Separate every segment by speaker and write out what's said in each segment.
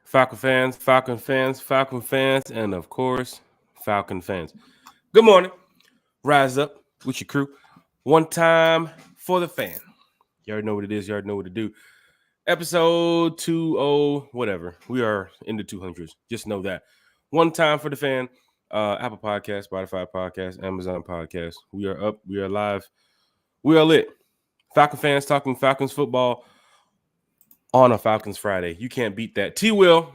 Speaker 1: Falcon fans, and of course, Falcon fans. Good morning. Rise up with your crew. One time for the fan. You already know what it is. You already know what to do. Episode 20, whatever. We are in the 200s. Just know that. One time for the fan. Apple Podcast, Spotify Podcast, Amazon Podcast. We are up. We are live. We are lit. Falcon fans talking Falcons football on a Falcons Friday. You can't beat that. T. Will.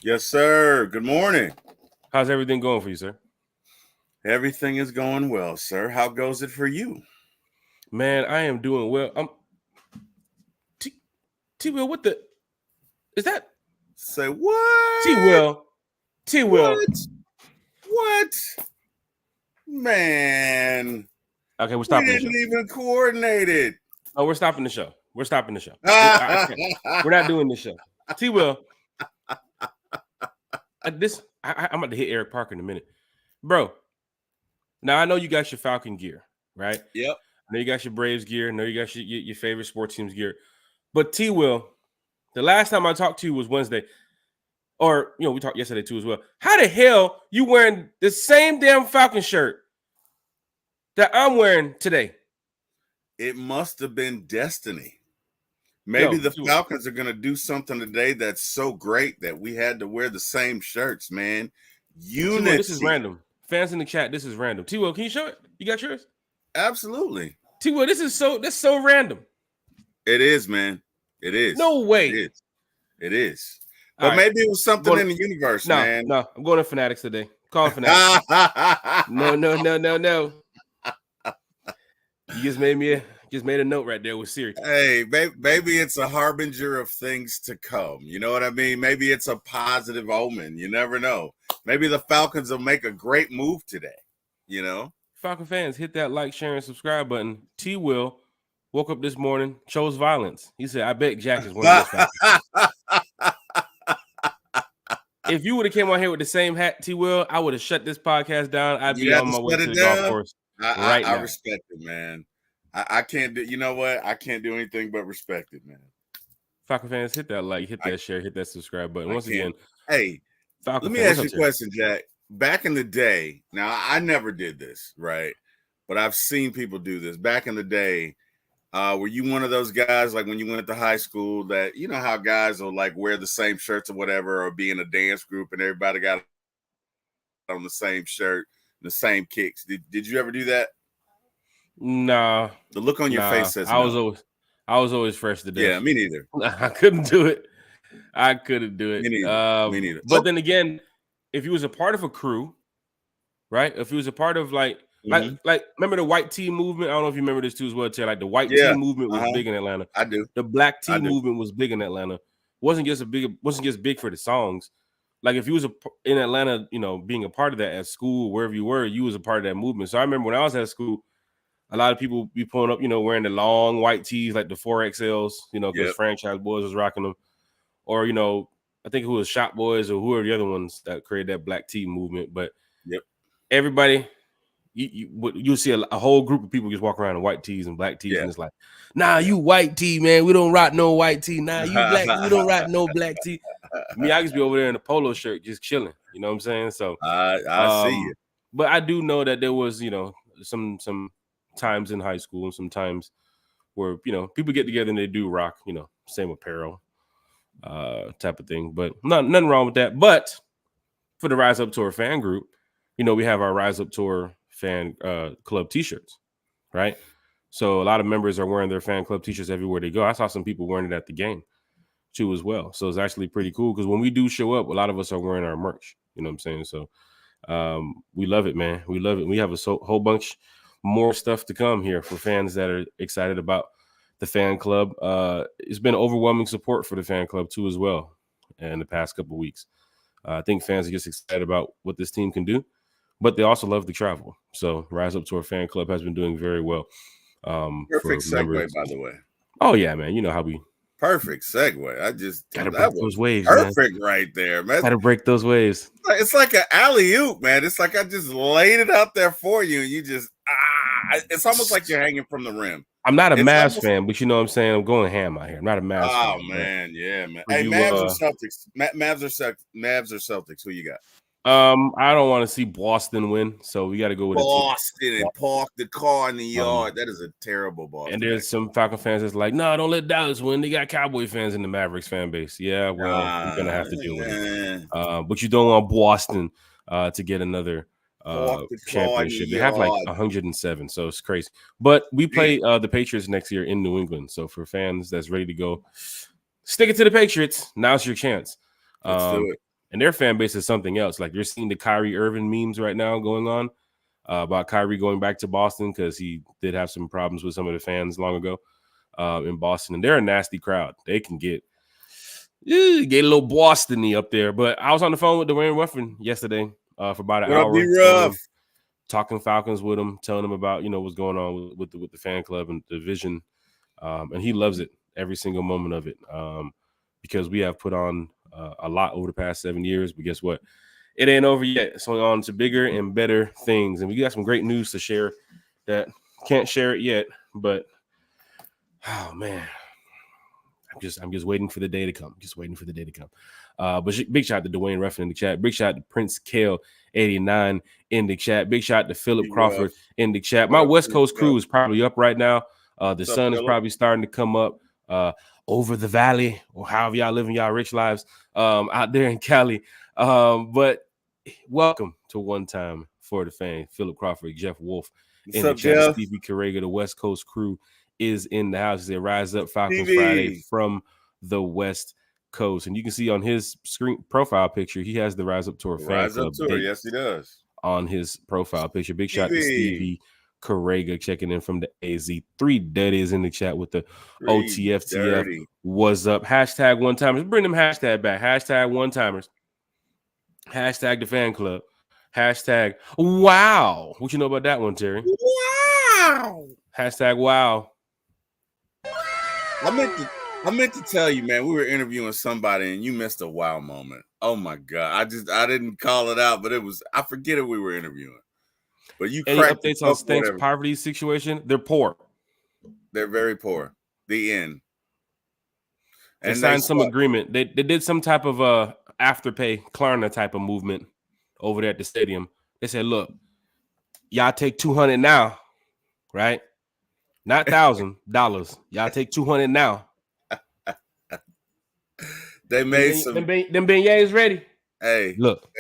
Speaker 2: Yes, sir. Good morning.
Speaker 1: How's everything going for you, sir?
Speaker 2: Everything is going well, sir. How goes it for you?
Speaker 1: Man, I am doing well. T. Will, what the is that?
Speaker 2: Say what?
Speaker 1: T. Will.
Speaker 2: What? Man.
Speaker 1: Okay, we're stopping
Speaker 2: We
Speaker 1: the show.
Speaker 2: didn't even coordinate it.
Speaker 1: Oh, we're stopping the show. We're stopping the show. We're not doing this show. T. Will. I'm about to hit Eric Parker in a minute. Bro, now I know you got your Falcon gear, right?
Speaker 2: Yep.
Speaker 1: I know you got your Braves gear. I know you got your favorite sports team's gear. But T. Will, the last time I talked to you was Wednesday. Or, we talked yesterday too as well. How the hell you wearing the same damn Falcon shirt that I'm wearing today?
Speaker 2: It must have been destiny. Maybe the Falcons are going to do something today that's so great that we had to wear the same shirts, man. Unity.
Speaker 1: T-Will, this is random. Fans in the chat, this is random. T-Will, can you show it? You got yours?
Speaker 2: Absolutely.
Speaker 1: T-Will, that's so random.
Speaker 2: It is, man. It is.
Speaker 1: No way.
Speaker 2: It is. But right. Maybe it was something in the universe, man.
Speaker 1: No, I'm going to Fanatics today. Call Fanatics. No. You just made a note right there with Siri.
Speaker 2: Hey, maybe it's a harbinger of things to come. You know what I mean? Maybe it's a positive omen. You never know. Maybe the Falcons will make a great move today,
Speaker 1: Falcon fans, hit that like, share, and subscribe button. T. Will woke up this morning, chose violence. He said, I bet Jack is one of those Falcons. If you would have came on here with the same hat, T. Will, I would have shut this podcast down. I'd be on my way to the golf course right now.
Speaker 2: I respect it, man. I can't do, you know what? I can't do anything but respect it, man.
Speaker 1: Falcon fans, hit that like, hit that share, hit that subscribe button. Once again,
Speaker 2: hey,
Speaker 1: Falcon
Speaker 2: let me ask you a question, Jack. Back in the day, now I never did this, right? But I've seen people do this. Back in the day, were you one of those guys, like when you went to high school, that you know how guys will like wear the same shirts or whatever, or be in a dance group and everybody got on the same shirt, the same kicks? Did you ever do that?
Speaker 1: Nah.
Speaker 2: The look on your face says
Speaker 1: I was always fresh to death.
Speaker 2: Yeah, me neither.
Speaker 1: I couldn't do it. Me
Speaker 2: neither.
Speaker 1: But then again, if you was a part of a crew, right? If you was a part of like remember the white tee movement? I don't know if you remember this too as well, Ted. Like the white tee movement was big in Atlanta.
Speaker 2: I do.
Speaker 1: The black tee movement was big in Atlanta. Wasn't just big for the songs. Like if you was in Atlanta, being a part of that at school, wherever you were, you was a part of that movement. So I remember when I was at school, a lot of people be pulling up, wearing the long white tees like the 4XLs, because Franchise Boys was rocking them. Or, I think it was Shop Boys or who are the other ones that created that black tee movement. But everybody, you'll see a whole group of people just walk around in white tees and black tees. And it's like, nah, you white tee, man. We don't rock no white tee. Nah, you black. We don't rock no black tee. Me, I just be over there in a polo shirt just chilling. You know what I'm saying? So
Speaker 2: I see you.
Speaker 1: But I do know that there was, some times in high school and some times where, people get together and they do rock, same apparel type of thing. But nothing wrong with that. But for the Rise Up Tour fan group, we have our Rise Up Tour fan club t-shirts, right? So a lot of members are wearing their fan club t-shirts everywhere they go. I saw some people wearing it at the game too as well. So it's actually pretty cool because when we do show up, a lot of us are wearing our merch. You know what I'm saying? So we love it, man. We love it. We have a whole bunch more stuff to come here for fans that are excited about the fan club. It's been overwhelming support for the fan club too as well in the past couple of weeks. I think fans are just excited about what this team can do, but they also love to travel. So Rise Up Tour fan club has been doing very well.
Speaker 2: Perfect segue, by the way.
Speaker 1: Oh yeah, man. You know how we
Speaker 2: perfect segue. I just
Speaker 1: gotta break those waves.
Speaker 2: Perfect, man. Right there, man.
Speaker 1: Gotta break those waves.
Speaker 2: It's like an alley-oop, man. It's like I just laid it out there for you, and you just it's almost like you're hanging from the rim.
Speaker 1: I'm not a
Speaker 2: It's
Speaker 1: Mavs
Speaker 2: almost,
Speaker 1: fan, but you know what I'm saying? I'm going ham out here. I'm not a Mavs
Speaker 2: oh
Speaker 1: fan.
Speaker 2: man, yeah, man.
Speaker 1: Are
Speaker 2: Hey,
Speaker 1: you,
Speaker 2: Mavs or Celtics? Mavs or Celtics? Who you got?
Speaker 1: I don't want to see Boston win, so we got to go with
Speaker 2: Boston
Speaker 1: a team.
Speaker 2: and park the car in the yard. That is a terrible Boston.
Speaker 1: And there's some Falcon fans that's like, no, don't let Dallas win. They got Cowboy fans in the Mavericks fan base. Yeah, well, we're gonna have to deal with it. But you don't want Boston to get another championship. They have like 107, so it's crazy. But we play the Patriots next year in New England. So for fans that's ready to go, stick it to the Patriots. Now's your chance.
Speaker 2: Let's do it.
Speaker 1: And their fan base is something else. Like you're seeing the Kyrie Irving memes right now going on about Kyrie going back to Boston because he did have some problems with some of the fans long ago in Boston. And they're a nasty crowd. They can get a little Boston-y up there. But I was on the phone with Dwayne Ruffin yesterday for about an hour. Talking Falcons with him, telling him about, what's going on with the fan club and the vision. And he loves it, every single moment of it, because we have put on a lot over the past 7 years. But guess what? It ain't over yet. It's on to bigger and better things. And we got some great news to share that can't share it yet. But, oh, man, I'm just waiting for the day to come. But big shout out to Dwayne Ruffin in the chat. Big shout out to Prince Kale 89 in the chat. Big shout out to Philip Crawford in the chat. My West Coast crew is probably up right now. The sun is probably starting to come up over the valley, or however y'all living y'all rich lives out there in Cali. But welcome to One Time for the Fan. Philip Crawford, Jeff Wolf in the chat. Stevie Carrega, the West Coast crew is in the house. They Rise Up Falcons Friday from the West Coast. And you can see on his screen profile picture, he has the Rise Up Tour fan club.
Speaker 2: Yes, he does.
Speaker 1: On his profile picture. Big shout to Stevie Carrega checking in from the AZ. 3 Daddies in the chat with the OTFTF. What's up? Hashtag one timers. Bring them hashtag back. Hashtag one timers. Hashtag the fan club. Hashtag wow. What you know about that one, Terry?
Speaker 2: Wow.
Speaker 1: Hashtag wow.
Speaker 2: I meant to tell you, man, we were interviewing somebody and you missed a wow moment. Oh my God. I didn't call it out, but I forget who we were interviewing. But you
Speaker 1: any updates on Stank's poverty situation? They're poor.
Speaker 2: They're very poor. The end.
Speaker 1: And they signed some agreement. They did some type of afterpay Klarna type of movement over there at the stadium. They said, look, y'all take $200 now, right? Not $1,000. Y'all take $200 now.
Speaker 2: They made
Speaker 1: them beignets ready.
Speaker 2: Hey,
Speaker 1: look,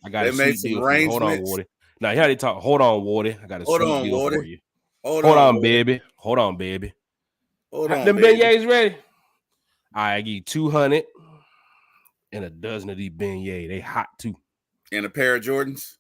Speaker 1: I got a sweet deal for you. Hold on, Wardy. Now, here they talk. Hold on, Wardy. I got a sweet deal for you. Hold on, baby. Hold on, baby. Them beignets ready. I give you 200 and a dozen of these beignets. They hot too.
Speaker 2: And a pair of Jordans?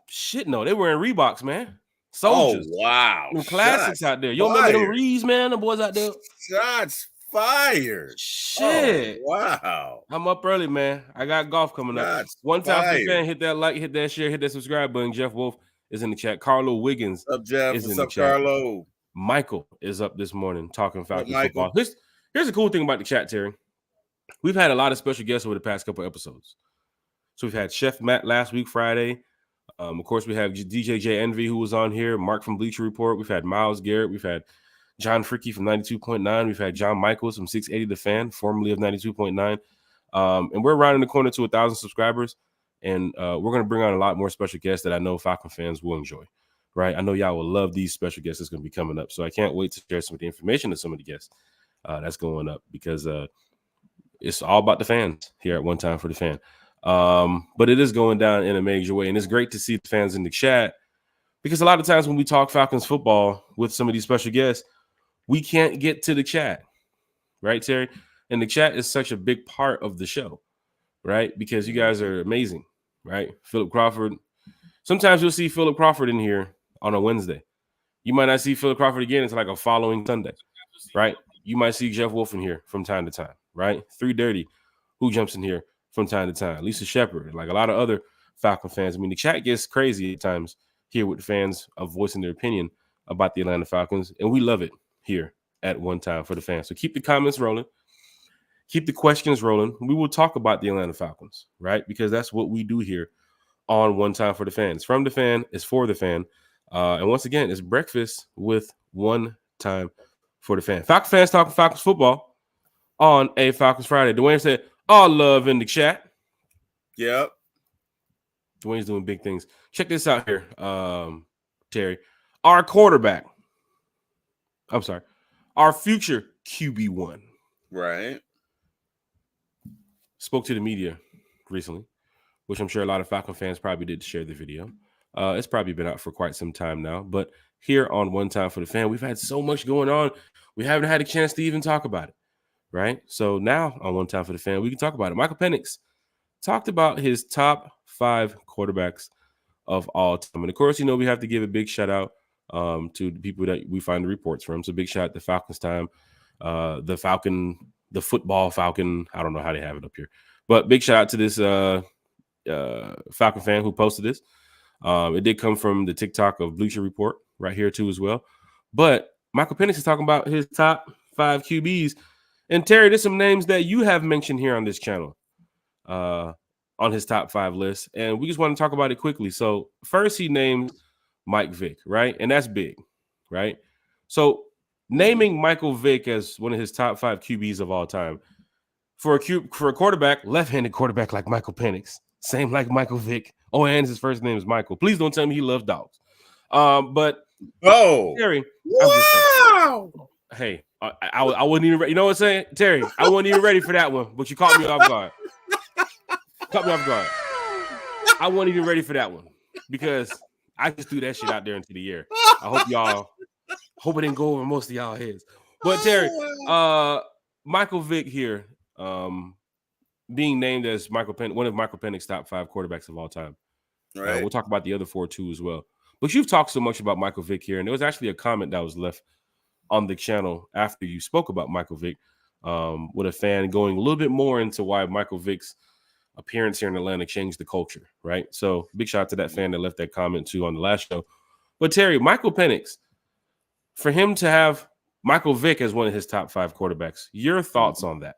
Speaker 1: Shit, no. They wearing Reeboks, man. Soldiers.
Speaker 2: Oh, wow.
Speaker 1: Them classics out there. You don't remember them Rees, man? The boys out there.
Speaker 2: Shots fired.
Speaker 1: Shit.
Speaker 2: Oh, wow.
Speaker 1: I'm up early, man. I got golf coming up. One time for the fan, hit that like, hit that share, hit that subscribe button. Jeff Wolf is in the chat. Carlo Wiggins
Speaker 2: What's up, Jeff?
Speaker 1: is
Speaker 2: What's
Speaker 1: in
Speaker 2: up,
Speaker 1: the chat.
Speaker 2: Carlo?
Speaker 1: Michael is up this morning talking Falcons football. Here's the cool thing about the chat, Terry. We've had a lot of special guests over the past couple episodes. So we've had Chef Matt last week, Friday. Of course, we have DJ J Envy, who was on here. Mark from Bleacher Report. We've had Miles Garrett. We've had John Fricky from 92.9. We've had John Michaels from 680 The Fan, formerly of 92.9. And we're rounding the corner to 1,000 subscribers. And we're going to bring on a lot more special guests that I know Falcon fans will enjoy. Right? I know y'all will love these special guests that's going to be coming up. So I can't wait to share some of the information to some of the guests that's going up because it's all about the fans here at One Time for the Fan. But it is going down in a major way. And it's great to see the fans in the chat because a lot of times when we talk Falcons football with some of these special guests, we can't get to the chat. Right, Terry? And the chat is such a big part of the show, right? Because you guys are amazing, right? Philip Crawford. Sometimes you'll see Philip Crawford in here on a Wednesday. You might not see Philip Crawford again until like a following Sunday, right? You might see Jeff Wolf in here from time to time, right? 3 Dirty, who jumps in here from time to time. Lisa Shepard, like a lot of other Falcon fans. I mean, the chat gets crazy at times here with the fans of voicing their opinion about the Atlanta Falcons, and we love it here at One Time for the Fans. So keep the comments rolling. Keep the questions rolling. We will talk about the Atlanta Falcons, right? Because that's what we do here on One Time for the Fan. It's from the fan. It's for the fan. And once again, it's breakfast with One Time for the fan. Falcons fans talking Falcons football on a Falcons Friday. Dwayne said, all love in the chat.
Speaker 2: Yep.
Speaker 1: Dwayne's doing big things. Check this out here, Terry. Our quarterback. I'm sorry. Our future QB1.
Speaker 2: Right.
Speaker 1: Spoke to the media recently, which I'm sure a lot of Falcon fans probably did share the video. It's probably been out for quite some time now. But here on One Time for the Fan, we've had so much going on. We haven't had a chance to even talk about it, right? So now on One Time for the Fan, we can talk about it. Michael Penix talked about his top 5 quarterbacks of all time. And of course, we have to give a big shout out to the people that we find the reports from. So big shout out to Falcons Time, the football Falcon. I don't know how they have it up here, but big shout out to this Falcon fan who posted this. It did come from the TikTok of Bleacher Report right here too as well. But Michael Penix is talking about his top 5 QBs. And Terry, there's some names that you have mentioned here on this channel on his top 5 list. And we just want to talk about it quickly. So first he named Mike Vick, right? And that's big, right? So naming Michael Vick as one of his top 5 QBs of all time for a quarterback, left-handed quarterback like Michael Penix, same like Michael Vick. Oh, and his first name is Michael. Please don't tell me he loves dogs. But Terry,
Speaker 2: wow.
Speaker 1: Hey, I wasn't even ready. You know what I'm saying, Terry? I wasn't even ready for that one, but you caught me off guard. I wasn't even ready for that one because I just threw that shit out there into the air. I hope it didn't go over most of y'all heads. But Terry, Michael Vick here, being named as one of Michael Penix's top 5 quarterbacks of all time.
Speaker 2: Right.
Speaker 1: We'll talk about the other 4 too as well. But you've talked so much about Michael Vick here, and there was actually a comment that was left on the channel after you spoke about Michael Vick, with a fan going a little bit more into why Michael Vick's appearance here in Atlanta changed the culture, right? So big shout out to that fan that left that comment too on the last show. But Terry, Michael Penix, for him to have Michael Vick as one of his top 5 quarterbacks, your thoughts on that?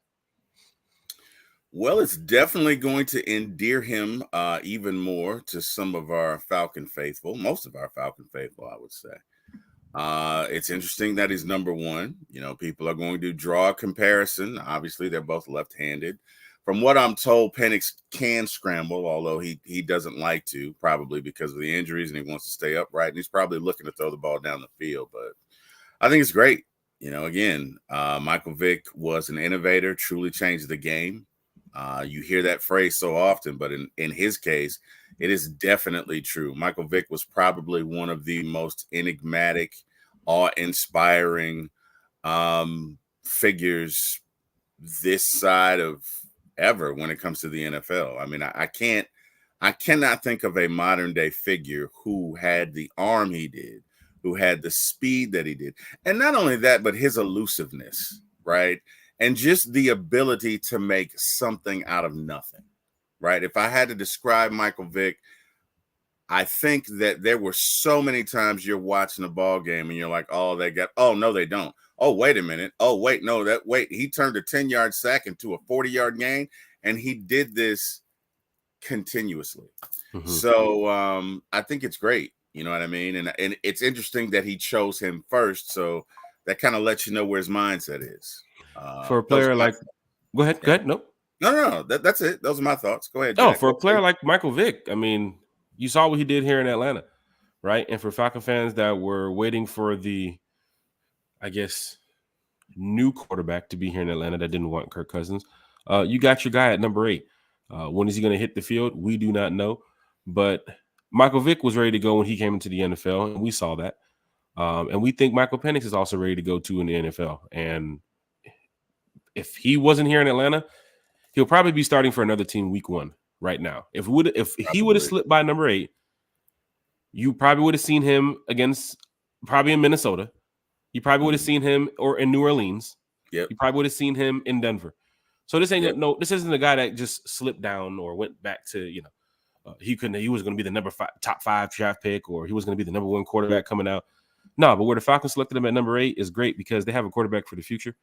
Speaker 2: Well, it's definitely going to endear him even more to some of our Falcon faithful, most of our Falcon faithful, I would say. It's interesting that he's number 1. People are going to draw a comparison. Obviously, they're both left-handed. From what I'm told, Penix can scramble, although he doesn't like to, probably because of the injuries, and he wants to stay upright. And he's probably looking to throw the ball down the field. But I think it's great. Again, Michael Vick was an innovator, truly changed the game. You hear that phrase so often, but in his case, it is definitely true. Michael Vick was probably one of the most enigmatic, awe-inspiring figures this side of ever when it comes to the NFL. I mean, I cannot think of a modern day figure who had the arm he did, who had the speed that he did. And not only that, but his elusiveness, right? And just the ability to make something out of nothing, right? If I had to describe Michael Vick, I think that there were so many times you're watching a ball game and you're like, oh, no, they don't. Oh, wait a minute. Oh, wait, no, he turned a 10-yard sack into a 40-yard gain, and he did this continuously. Mm-hmm. So I think it's great. You know what I mean? And it's interesting that he chose him first. So that kind of lets you know where his mindset is.
Speaker 1: For a player like, go ahead. Nope.
Speaker 2: No. That's it. Those are my thoughts. Go ahead.
Speaker 1: No, for a player like Michael Vick, I mean, you saw what he did here in Atlanta, right? And for Falcon fans that were waiting for the, I guess, new quarterback to be here in Atlanta that didn't want Kirk Cousins, you got your guy at number 8. When is he going to hit the field? We do not know. But Michael Vick was ready to go when he came into the NFL, and we saw that. And we think Michael Penix is also ready to go too in the NFL. And if he wasn't here in Atlanta, he'll probably be starting for another team week 1 right now. If he would have slipped by number 8, you probably would have seen him probably in Minnesota. You probably would have seen him or in New Orleans.
Speaker 2: Yep.
Speaker 1: You probably would have seen him in Denver. So this isn't a guy that just slipped down or went back to, he was going to be the top 5 draft pick, or he was going to be the number 1 quarterback coming out. No, but where the Falcons selected him at number 8 is great because they have a quarterback for the future.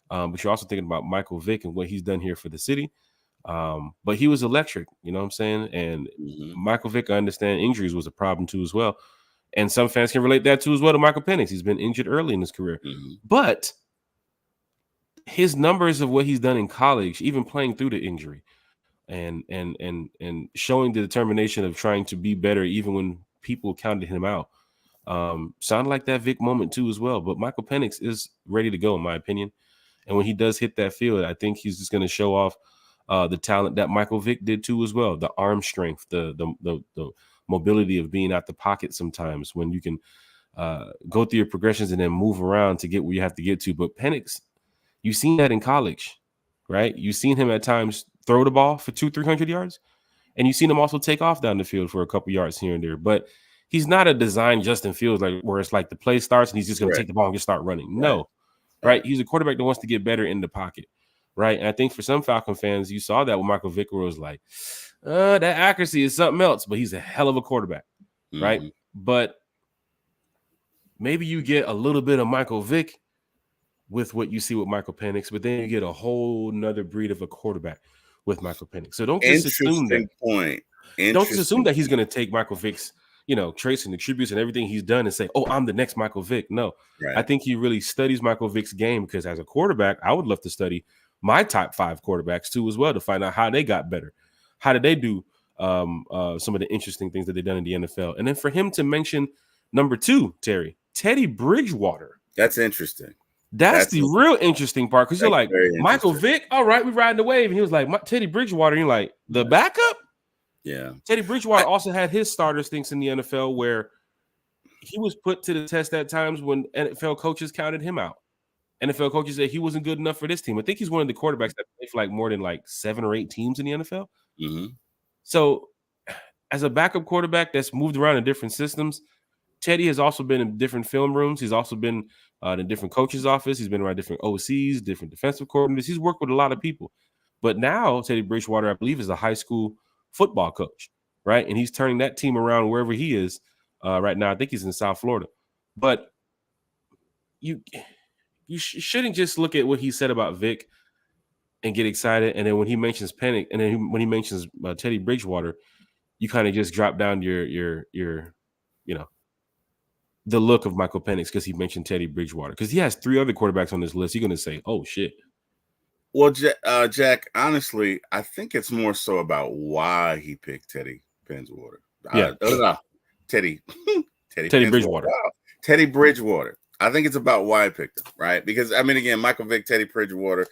Speaker 1: But you're also thinking about Michael Vick and what he's done here for the city. But he was electric, you know what I'm saying? And Michael Vick, I understand injuries was a problem too as well. And some fans can relate that to as well to Michael Penix. He's been injured early in his career. But his numbers of what he's done in college, even playing through the injury and showing the determination of trying to be better even when people counted him out, sounded like that Vic moment too as well. But Michael Penix is ready to go, in my opinion. And when he does hit that field, I think he's just going to show off the talent that Michael Vick did too as well. The arm strength, the mobility of being out the pocket sometimes when you can go through your progressions and then move around to get where you have to get to. But Penix, you've seen that in college, right? You've seen him at times throw the ball for 200-300 yards, and you've seen him also take off down the field for a couple yards here and there. But he's not a designed Justin Fields like where it's like the play starts and he's just going to take the ball and just start running. No, right? He's a quarterback that wants to get better in the pocket, right? And I think for some Falcon fans, you saw that with Michael Vick, where it was like, that accuracy is something else, but he's a hell of a quarterback, right? But maybe you get a little bit of Michael Vick with what you see with Michael Penix, but then you get a whole nother breed of a quarterback with Michael Penix. So don't just assume that. Don't just assume that he's going to take Michael Vick's, traits and attributes and everything he's done and say, "Oh, I'm the next Michael Vick." No, I think he really studies Michael Vick's game, because as a quarterback, I would love to study my top 5 quarterbacks too as well to find out how they got better. How did they do some of the interesting things that they've done in the NFL? And then for him to mention number 2, Teddy Bridgewater.
Speaker 2: That's interesting.
Speaker 1: That's the real interesting part, because you're like, Michael Vick, all right, we riding the wave. And he was like, Teddy Bridgewater. And you're like, the backup?
Speaker 2: Yeah.
Speaker 1: Teddy Bridgewater also had his starter stinks in the NFL where he was put to the test at times when NFL coaches counted him out. NFL coaches said he wasn't good enough for this team. I think he's one of the quarterbacks that played for like more than 7 or 8 teams in the NFL. So as a backup quarterback that's moved around in different systems, Teddy has also been in different film rooms. He's also been in different coaches' office. He's been around different OCs, different defensive coordinators. He's worked with a lot of people. But now Teddy Bridgewater, I believe, is a high school football coach, right? And he's turning that team around wherever he is right now. I think he's in South Florida. But you shouldn't just look at what he said about Vic and get excited. And then when he mentions Penix, and then when he mentions Teddy Bridgewater, you kind of just drop down your the look of Michael Penix because he mentioned Teddy Bridgewater. Because he has 3 other quarterbacks on this list. You're going to say, oh, shit.
Speaker 2: Well, Jack, honestly, I think it's more so about why he picked Teddy Bridgewater. Teddy
Speaker 1: Bridgewater.
Speaker 2: Wow. Teddy Bridgewater. I think it's about why I picked him, right? Because, I mean, again, Michael Vick, Teddy Bridgewater,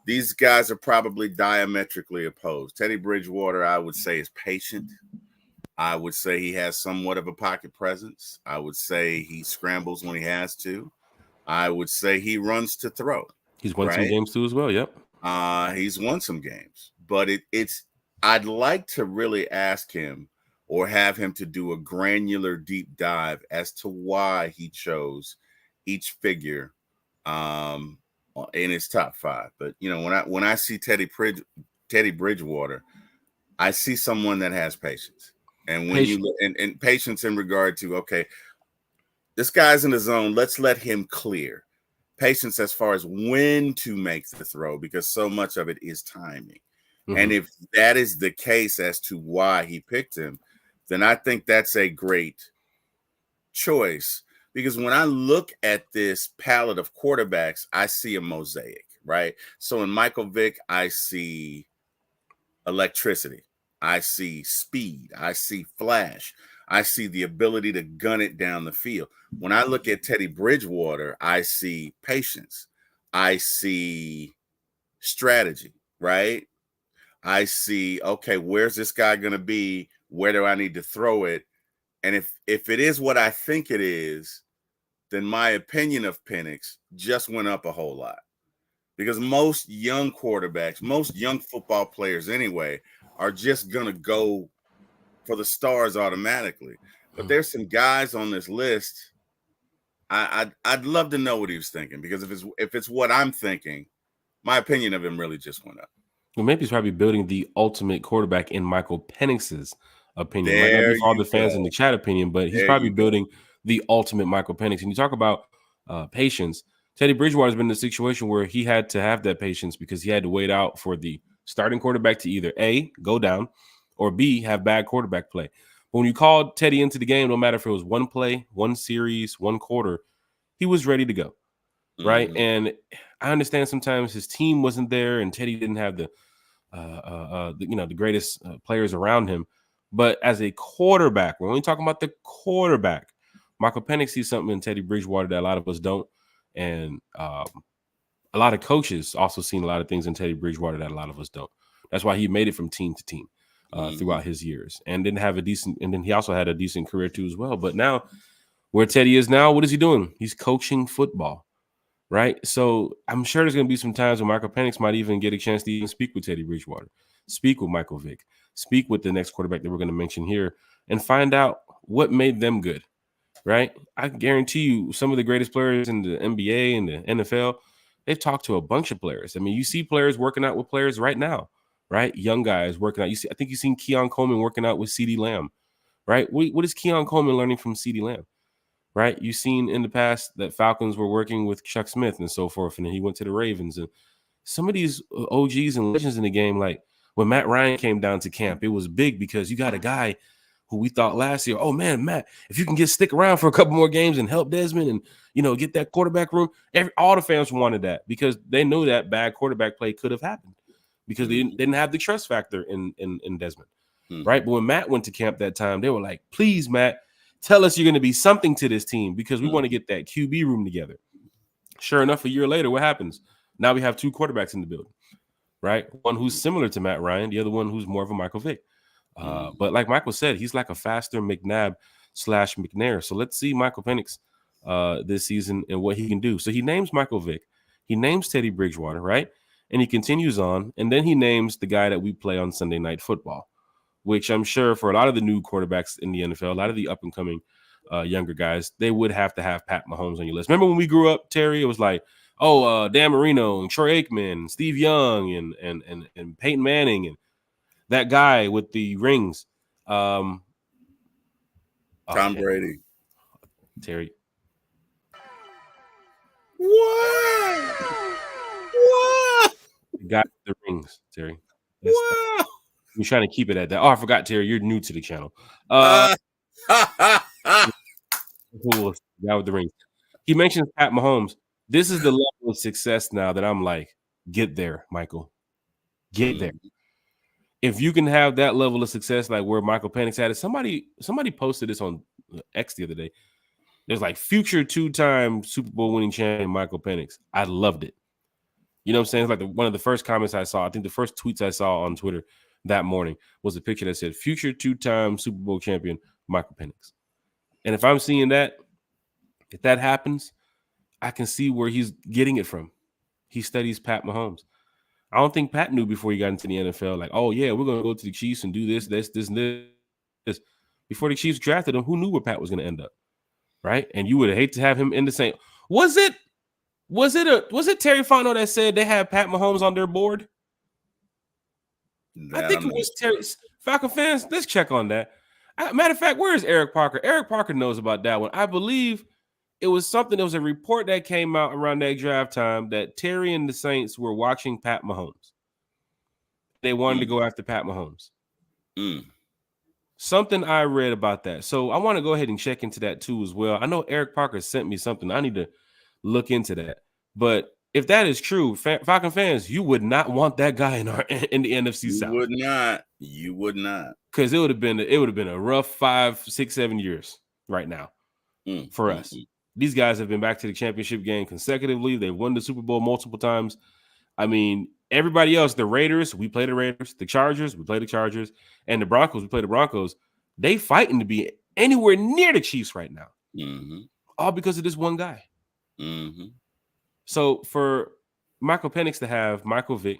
Speaker 2: these guys are probably diametrically opposed. Teddy Bridgewater, I would say, is patient. I would say he has somewhat of a pocket presence. I would say he scrambles when he has to. I would say he runs to throw.
Speaker 1: He's won some games too as well. Yep.
Speaker 2: He's won some games, but I'd like to really ask him or have him to do a granular deep dive as to why he chose each figure in his top 5. But when I see Teddy Bridgewater, I see someone that has patience. And when you look and patience in regard to, okay, this guy's in the zone, let's let him clear. Patience as far as when to make the throw, because so much of it is timing. And if that is the case as to why he picked him, then I think that's a great choice. Because when I look at this palette of quarterbacks, I see a mosaic, right? So in Michael Vick, I see electricity. I see speed. I see flash. I see the ability to gun it down the field. When I look at Teddy Bridgewater, I see patience. I see strategy, right? I see, okay, where's this guy going to be? Where do I need to throw it? And if it is what I think it is, then my opinion of Penix just went up a whole lot. Because most young quarterbacks, most young football players anyway, are just going to go for the stars automatically. But there's some guys on this list. I'd love to know what he was thinking, because if it's what I'm thinking, my opinion of him really just went up.
Speaker 1: Well, maybe he's probably building the ultimate quarterback in Michael Penix's opinion. Might not be for all the fans in the chat opinion, but he's probably building the ultimate Michael Penix. And you talk about patience. Teddy Bridgewater has been in a situation where he had to have that patience because he had to wait out for the starting quarterback to either A, go down, or B, have bad quarterback play. But when you called Teddy into the game, no matter if it was one play, one series, one quarter, he was ready to go, right?
Speaker 2: Mhm.
Speaker 1: And I understand sometimes his team wasn't there, and Teddy didn't have the the greatest players around him. But as a quarterback, we're only talking about the quarterback. Michael Penix sees something in Teddy Bridgewater that a lot of us don't, and a lot of coaches also seen a lot of things in Teddy Bridgewater that a lot of us don't. That's why he made it from team to team throughout his years, and didn't have a decent. And then he also had a decent career too as well. But now, where Teddy is now, what is he doing? He's coaching football, right? So I'm sure there's going to be some times when Michael Penix might even get a chance to even speak with Teddy Bridgewater, speak with Michael Vick, speak with the next quarterback that we're going to mention here, and find out what made them good, right? I guarantee you some of the greatest players in the NBA and the NFL, they've talked to a bunch of players. I mean, you see players working out with players right now, right? Young guys working out. I think you've seen Keon Coleman working out with CeeDee Lamb, right? What is Keon Coleman learning from CeeDee Lamb? Right, you've seen in the past that Falcons were working with Chuck Smith and so forth, and then he went to the Ravens. And some of these OGs and legends in the game, like when Matt Ryan came down to camp, it was big because you got a guy who we thought last year, oh man, Matt, if you can stick around for a couple more games and help Desmond and get that quarterback room, all the fans wanted that because they knew that bad quarterback play could have happened because they didn't have the trust factor in Desmond, right? But when Matt went to camp that time, they were like, please, Matt, tell us you're going to be something to this team because we want to get that QB room together. Sure enough, a year later, what happens? Now we have two quarterbacks in the building, right? One who's similar to Matt Ryan, the other one who's more of a Michael Vick. But like Michael said, he's like a faster McNabb/McNair. So let's see Michael Penix this season and what he can do. So he names Michael Vick. He names Teddy Bridgewater, right? And he continues on. And then he names the guy that we play on Sunday Night Football, which I'm sure for a lot of the new quarterbacks in the NFL, a lot of the up-and-coming younger guys, they would have to have Pat Mahomes on your list. Remember when we grew up, Terry, it was like, Dan Marino and Troy Aikman and Steve Young and Peyton Manning and that guy with the rings.
Speaker 2: Tom Brady.
Speaker 1: Terry.
Speaker 2: What?
Speaker 1: The guy with the rings, Terry.
Speaker 2: What?
Speaker 1: We're trying to keep it at that. Oh, I forgot, Terry. You're new to the channel. Cool. Guy with the rings. He mentions Pat Mahomes. This is the level of success now that I'm like, get there, Michael. Get there. If you can have that level of success, like where Michael Penix had it, somebody posted this on X the other day. There's like future 2-time Super Bowl winning champion Michael Penix. I loved it. You know what I'm saying? It's like one of the first comments I saw. I think the first tweets I saw on Twitter that morning was a picture that said future 2-time Super Bowl champion Michael Penix. And if I'm seeing that, if that happens, I can see where he's getting it from. He studies Pat Mahomes. I don't think Pat knew before he got into the NFL, like, oh, yeah, we're going to go to the Chiefs and do this, and this. Before the Chiefs drafted him, who knew where Pat was going to end up, right? And you would hate to have him in the same. Was it Terry Fontenot that said they had Pat Mahomes on their board? I think it was Terry. Falcon fans, let's check on that. Matter of fact, where is Eric Parker? Eric Parker knows about that one. I believe it was something. There was a report that came out around that draft time that Terry and the Saints were watching Pat Mahomes. They wanted to go after Pat Mahomes. Something I read about that. So I want to go ahead and check into that too as well. I know Eric Parker sent me something. I need to look into that. But if that is true, Falcon fans, you would not want that guy in the NFC South.
Speaker 2: You would not.
Speaker 1: Because it would have been a rough 5, 6, 7 years right now for us. These guys have been back to the championship game consecutively. They've won the Super Bowl multiple times. I mean, everybody else, the Raiders, we play the Raiders. The Chargers, we play the Chargers. And the Broncos, we play the Broncos. They fighting to be anywhere near the Chiefs right now. All because of this one guy. So for Michael Penix to have Michael Vick,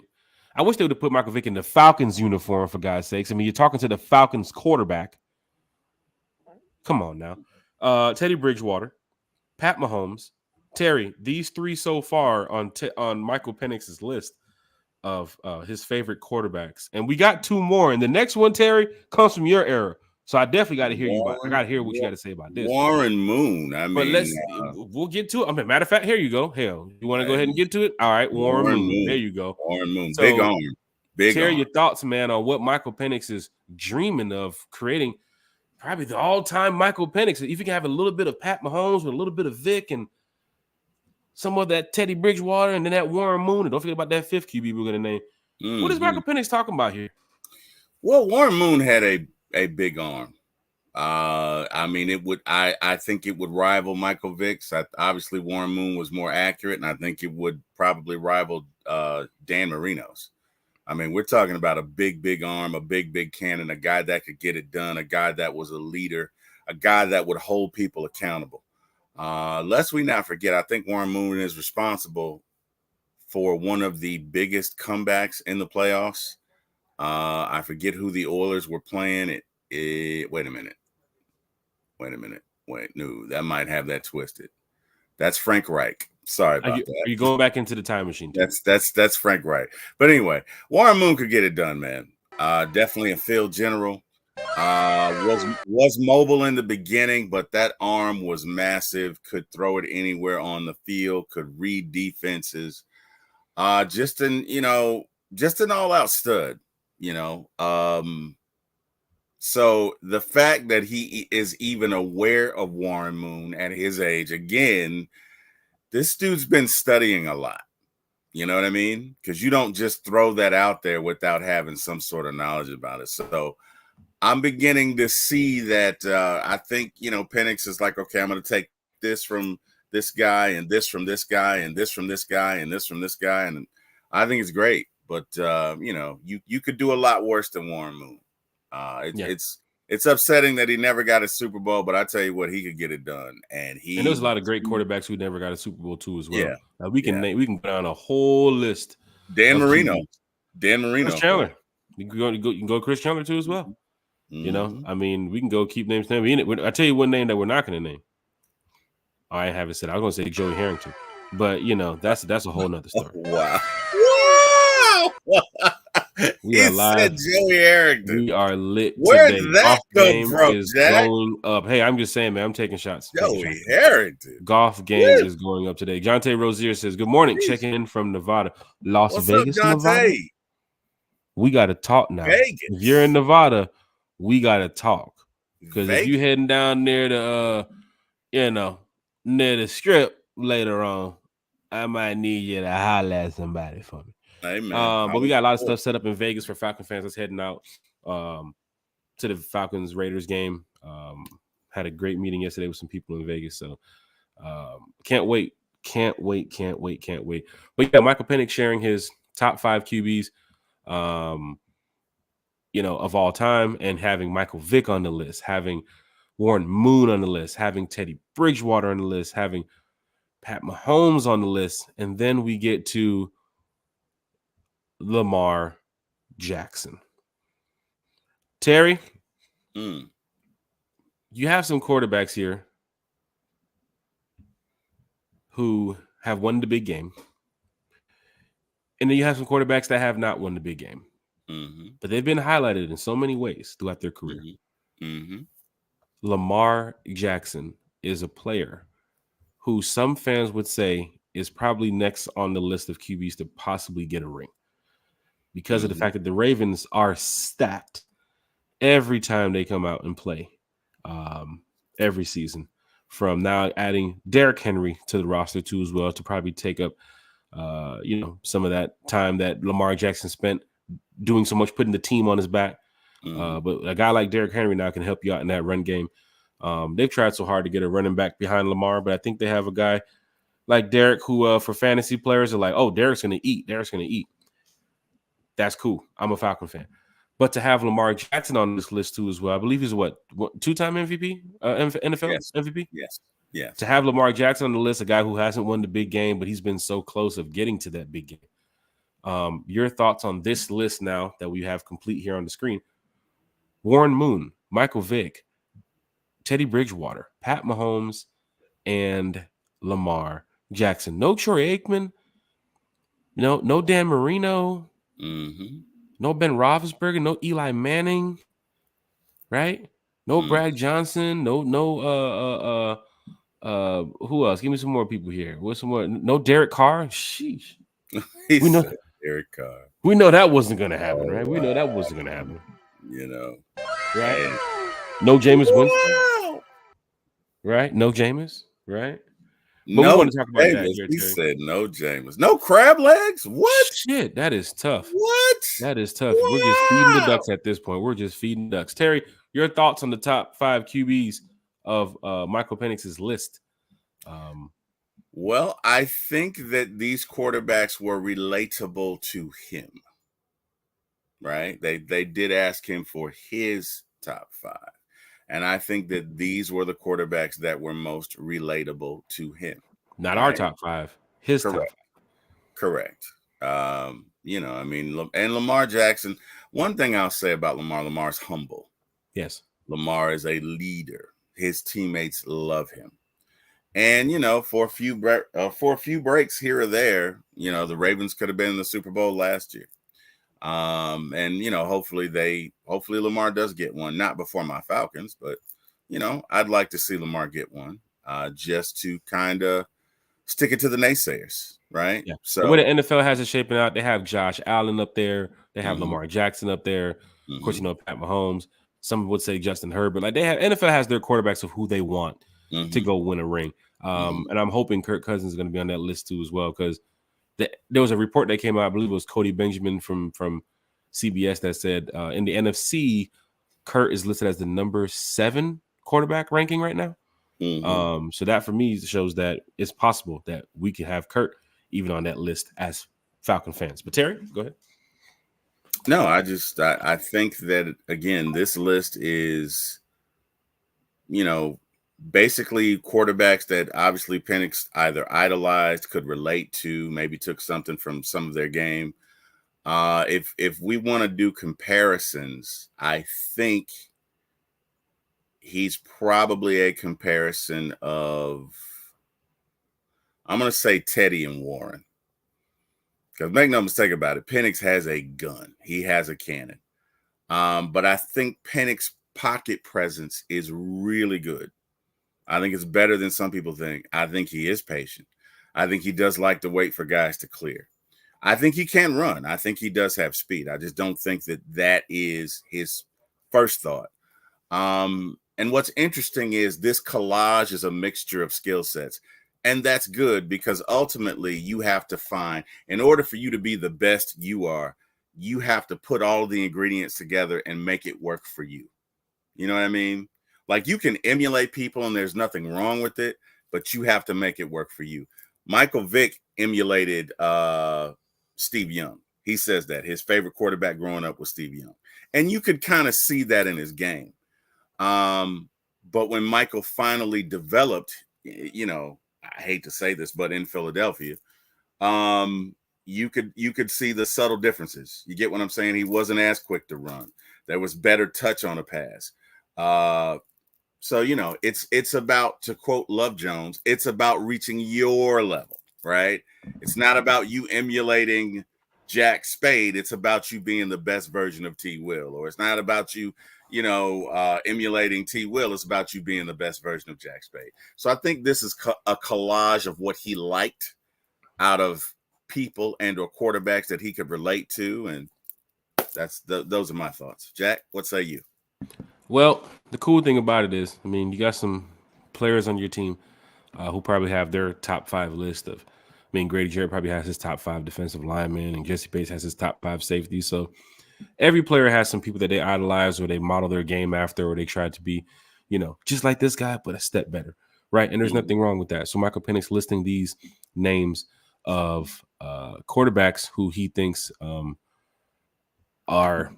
Speaker 1: I wish they would have put Michael Vick in the Falcons uniform, for God's sakes. I mean, you're talking to the Falcons quarterback. Come on now. Teddy Bridgewater, Pat Mahomes, Terry, these three so far on Michael Penix's list of his favorite quarterbacks. And we got 2 more. And the next one, Terry, comes from your era. So I definitely got to hear I got to hear what you got to say about this.
Speaker 2: Warren Moon.
Speaker 1: But we'll get to it. I mean, matter of fact, here you go. Hell, you want to go ahead and get to it? All right, Warren Moon. There you go.
Speaker 2: Warren Moon. So, big arm.
Speaker 1: Share your thoughts, man, on what Michael Penix is dreaming of creating probably the all-time Michael Penix. If you can have a little bit of Pat Mahomes with a little bit of Vic and some of that Teddy Bridgewater and then that Warren Moon, and don't forget about that fifth QB we're going to name. Mm-hmm. What is Michael Penix talking about here?
Speaker 2: Well, Warren Moon had a big arm. I mean, it would. I think it would rival Michael Vick's. Obviously, Warren Moon was more accurate, and I think it would probably rival Dan Marino's. I mean, we're talking about a big arm, a big cannon, a guy that could get it done, a guy that was a leader, a guy that would hold people accountable. Lest we not forget, I think Warren Moon is responsible for one of the biggest comebacks in the playoffs. I forget who the Oilers were playing. Wait a minute. No, that might have that twisted. That's Frank Reich. Sorry about that.
Speaker 1: Are you going back into the time machine?
Speaker 2: That's Frank Reich. But anyway, Warren Moon could get it done, man. Definitely a field general. Was mobile in the beginning, but that arm was massive. Could throw it anywhere on the field. Could read defenses. Just an all-out stud. So the fact that he is even aware of Warren Moon at his age, again, this dude's been studying a lot. You know what I mean? Because you don't just throw that out there without having some sort of knowledge about it. So I'm beginning to see that I think, Penix is like, okay, I'm going to take this from this guy and this from this guy and this from this guy and this from this guy. And I think it's great. But, you could do a lot worse than Warren Moon. It's upsetting that he never got a Super Bowl, but I tell you what, he could get it done. And
Speaker 1: there's a lot of great quarterbacks who never got a Super Bowl too as well. Yeah. We can put down a whole list.
Speaker 2: Dan Marino,
Speaker 1: Chris Chandler. You can go Chris Chandler too as well. Mm-hmm. I mean, we can go keep names. I tell you one name that we're not going to name. I haven't said. I was going to say Joey Harrington, but that's a whole nother story.
Speaker 2: Wow. We are live. Joey Harrington.
Speaker 1: We are lit.
Speaker 2: Where
Speaker 1: today.
Speaker 2: did that come from, Jack?
Speaker 1: Going up. Hey, I'm just saying, man. I'm taking shots.
Speaker 2: Joey Harrington.
Speaker 1: Golf game is going up today. Jonte Rozier says, "Good morning. Checking in from Nevada, Las Vegas, Nevada. We got to talk now.
Speaker 2: Vegas.
Speaker 1: If you're in Nevada, we got to talk. Because if you heading down near the, near the Strip later on, I might need you to holler at somebody for me."
Speaker 2: Amen.
Speaker 1: But we got a lot of stuff set up in Vegas for Falcon fans that's heading out to the Falcons Raiders game. Had a great meeting yesterday with some people in Vegas, so can't wait. But yeah, Michael Penix sharing his top 5 QBs, of all time, and having Michael Vick on the list, having Warren Moon on the list, having Teddy Bridgewater on the list, having Pat Mahomes on the list, and then we get to Lamar Jackson. Terry, you have some quarterbacks here who have won the big game. And then you have some quarterbacks that have not won the big game. Mm-hmm. But they've been highlighted in so many ways throughout their career. Mm-hmm. Lamar Jackson is a player who some fans would say is probably next on the list of QBs to possibly get a ring, because of the fact that the Ravens are stacked every time they come out and play every season. From now adding Derrick Henry to the roster too as well, to probably take up some of that time that Lamar Jackson spent doing so much, putting the team on his back. But a guy like Derrick Henry now can help you out in that run game. They've tried so hard to get a running back behind Lamar, but I think they have a guy like Derrick who for fantasy players are like, oh, Derrick's going to eat. That's cool. I'm a Falcon fan. But to have Lamar Jackson on this list too as well, I believe he's what 2-time MVP, NFL MVP?
Speaker 2: Yes.
Speaker 1: To have Lamar Jackson on the list, a guy who hasn't won the big game, but he's been so close of getting to that big game. Your thoughts on this list now that we have complete here on the screen? Warren Moon, Michael Vick, Teddy Bridgewater, Pat Mahomes, and Lamar Jackson. No Troy Aikman. No Dan Marino.
Speaker 2: Mm-hmm.
Speaker 1: No Ben Roethlisberger. No Eli Manning. Right? No Brad Johnson. No. Who else? Give me some more people here. What's some more? No Derek Carr. Sheesh.
Speaker 2: We know Derek Carr.
Speaker 1: We know that wasn't going to happen, right? We know that wasn't going to happen.
Speaker 2: Right?
Speaker 1: No Jameis Winston,
Speaker 2: Wow.
Speaker 1: right? No Jameis, right? But we
Speaker 2: No
Speaker 1: want to talk about that
Speaker 2: Jameis.
Speaker 1: here,
Speaker 2: He
Speaker 1: Terry.
Speaker 2: said no Jameis. No crab legs. What?
Speaker 1: Shit, that is tough.
Speaker 2: What?
Speaker 1: That is tough. We're just feeding the
Speaker 2: Wow.
Speaker 1: ducks at this point. We're just feeding ducks. Terry, your thoughts on the top 5 QBs of Michael Penix's list?
Speaker 2: Well, I think that these quarterbacks were relatable to him. Right? They did ask him for his top 5. And I think that these were the quarterbacks that were most relatable to him.
Speaker 1: Not our top 5, his
Speaker 2: Correct.
Speaker 1: top 5.
Speaker 2: Correct. I mean, and Lamar Jackson, one thing I'll say about Lamar's humble.
Speaker 1: Yes.
Speaker 2: Lamar is a leader. His teammates love him. And, for a few breaks here or there, the Ravens could have been in the Super Bowl last year. And hopefully Lamar does get one, not before my Falcons, but I'd like to see Lamar get one, just to kind of stick it to the naysayers, right?
Speaker 1: Yeah.
Speaker 2: So
Speaker 1: the way the NFL has it shaping out, they have Josh Allen up there, they have
Speaker 2: Mhm.
Speaker 1: Lamar Jackson up there, of course,
Speaker 2: Mhm.
Speaker 1: Pat Mahomes. Some would say Justin Herbert. Like NFL has their quarterbacks of who they want to go win a ring. And I'm hoping Kirk Cousins is going to be on that list too as well, because there was a report that came out, I believe it was Cody Benjamin from CBS, that said in the NFC, Kurt is listed as the number 7 quarterback ranking right now. So that for me shows that it's possible that we could have Kurt even on that list as Falcon fans. But Terry, go ahead.
Speaker 2: No, I think that, again, this list is, basically quarterbacks that obviously Penix either idolized, could relate to, maybe took something from some of their game. If we want to do comparisons, I think he's probably a comparison of, I'm going to say, Teddy and Warren. Because make no mistake about it, Penix has a gun. He has a cannon. But I think Penix's pocket presence is really good. I think it's better than some people think. I think he is patient. I think he does like to wait for guys to clear. I think he can run. I think he does have speed. I just don't think that is his first thought. And what's interesting is this collage is a mixture of skill sets. And that's good, because ultimately you have to find, in order for you to be the best you are, you have to put all the ingredients together and make it work for you. You know what I mean? Like, you can emulate people and there's nothing wrong with it, but you have to make it work for you. Michael Vick emulated Steve Young. He says that his favorite quarterback growing up was Steve Young. And you could kind of see that in his game. But when Michael finally developed, I hate to say this, but in Philadelphia, you could see the subtle differences. You get what I'm saying? He wasn't as quick to run. There was better touch on a pass. So, it's about, to quote Love Jones, it's about reaching your level, right? It's not about you emulating Jack Spade. It's about you being the best version of T. Will. Or it's not about you, emulating T. Will. It's about you being the best version of Jack Spade. So I think this is a collage of what he liked out of people and or quarterbacks that he could relate to. And those are my thoughts. Jack, what say you?
Speaker 1: Well, the cool thing about it is, I mean, you got some players on your team who probably have their top 5 list of, Grady Jarrett probably has his top 5 defensive linemen, and Jesse Bates has his top 5 safeties. So every player has some people that they idolize or they model their game after, or they try to be, just like this guy, but a step better, right? And there's nothing wrong with that. So Michael Penix listing these names of quarterbacks who he thinks are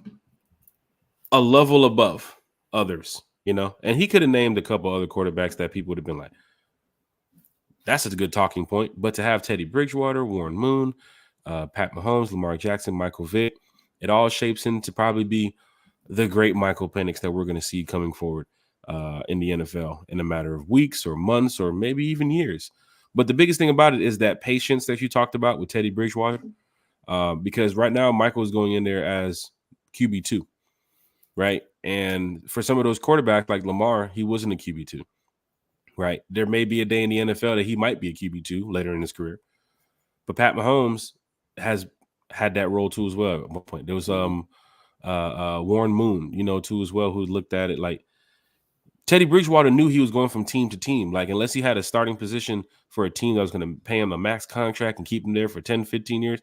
Speaker 1: a level above others, and he could have named a couple other quarterbacks that people would have been like, that's a good talking point. But to have Teddy Bridgewater, Warren Moon, Pat Mahomes, Lamar Jackson, Michael Vick, it all shapes into probably be the great Michael Penix that we're going to see coming forward in the NFL in a matter of weeks or months or maybe even years. But the biggest thing about it is that patience that you talked about with Teddy Bridgewater, because right now Michael is going in there as QB2, right? And for some of those quarterbacks like Lamar, he wasn't a QB2, right? There may be a day in the NFL that he might be a QB2 later in his career. But Pat Mahomes has had that role too as well at one point. There was Warren Moon, too as well, who looked at it like Teddy Bridgewater knew he was going from team to team. Like, unless he had a starting position for a team that was going to pay him a max contract and keep him there for 10, 15 years,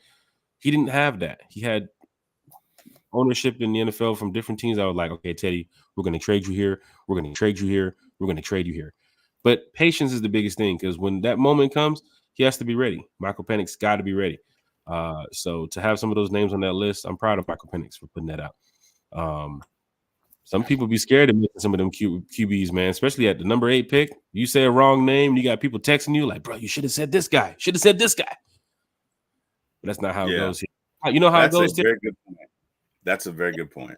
Speaker 1: he didn't have that. He had ownership in the NFL from different teams. I was like, okay, Teddy, we're going to trade you here. We're going to trade you here. We're going to trade you here. But patience is the biggest thing, because when that moment comes, he has to be ready. Michael Penix got to be ready. So to have some of those names on that list, I'm proud of Michael Penix for putting that out. Some people be scared of making some of them QBs, man, especially at the number 8 pick. You say a wrong name, you got people texting you like, bro, you should have said this guy. Should have said this guy. But that's not how it goes here. You know how
Speaker 2: that's
Speaker 1: it goes?
Speaker 2: A very good point. That's a very good point.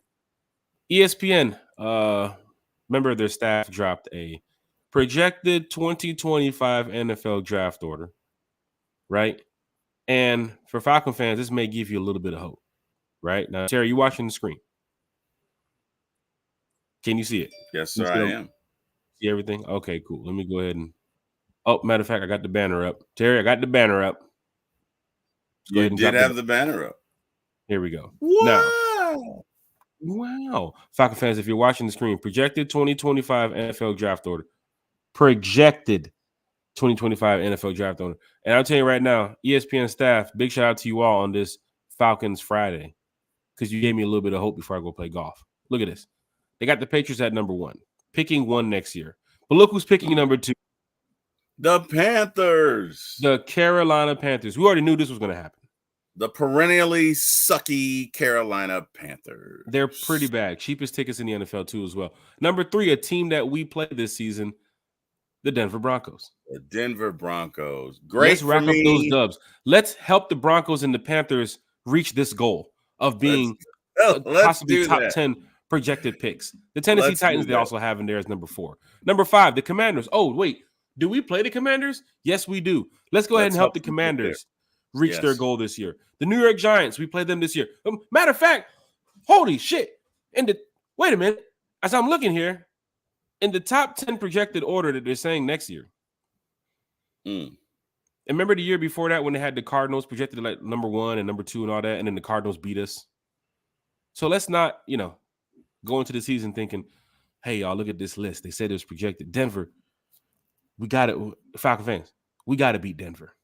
Speaker 1: ESPN, remember their staff dropped a projected 2025 NFL draft order, right? And for Falcon fans, this may give you a little bit of hope, right? Now, Terry, you watching the screen? Can you see it?
Speaker 2: Yes, sir, I am.
Speaker 1: See everything? Okay, cool. Let me go ahead and matter of fact, I got the banner up. Terry, I got the banner up.
Speaker 2: You did have the banner up.
Speaker 1: Here we go.
Speaker 2: Wow.
Speaker 1: Wow. Falcon fans, if you're watching the screen, projected 2025 NFL draft order. Projected 2025 NFL draft order. And I'll tell you right now, ESPN staff, big shout out to you all on this Falcons Friday, because you gave me a little bit of hope before I go play golf. Look at this. They got the Patriots at number 1, picking 1 next year. But look who's picking number 2.
Speaker 2: The Panthers.
Speaker 1: The Carolina Panthers. We already knew this was going to happen.
Speaker 2: The perennially sucky Carolina Panthers.
Speaker 1: They're pretty bad. Cheapest tickets in the NFL too as well. Number 3, a team that we played this season, the Denver Broncos.
Speaker 2: The Denver Broncos. Great.
Speaker 1: Let's rack up those dubs. Let's help the Broncos and the Panthers reach this goal of being possibly top 10 projected picks. The Tennessee Titans, they also have in there as number 4. Number 5, the Commanders. Oh, wait. Do we play the Commanders? Yes, we do. Let's go ahead and help the Commanders reach their goal this year. The New York Giants, we played them this year. Matter of fact, holy shit. Wait a minute. As I'm looking here, in the top 10 projected order that they're saying next year. And remember the year before that when they had the Cardinals projected like number 1 and number 2 and all that, and then the Cardinals beat us. So let's not, go into the season thinking, hey, y'all, look at this list. They said it was projected. Denver, we got it. Falcon fans, we got to beat Denver.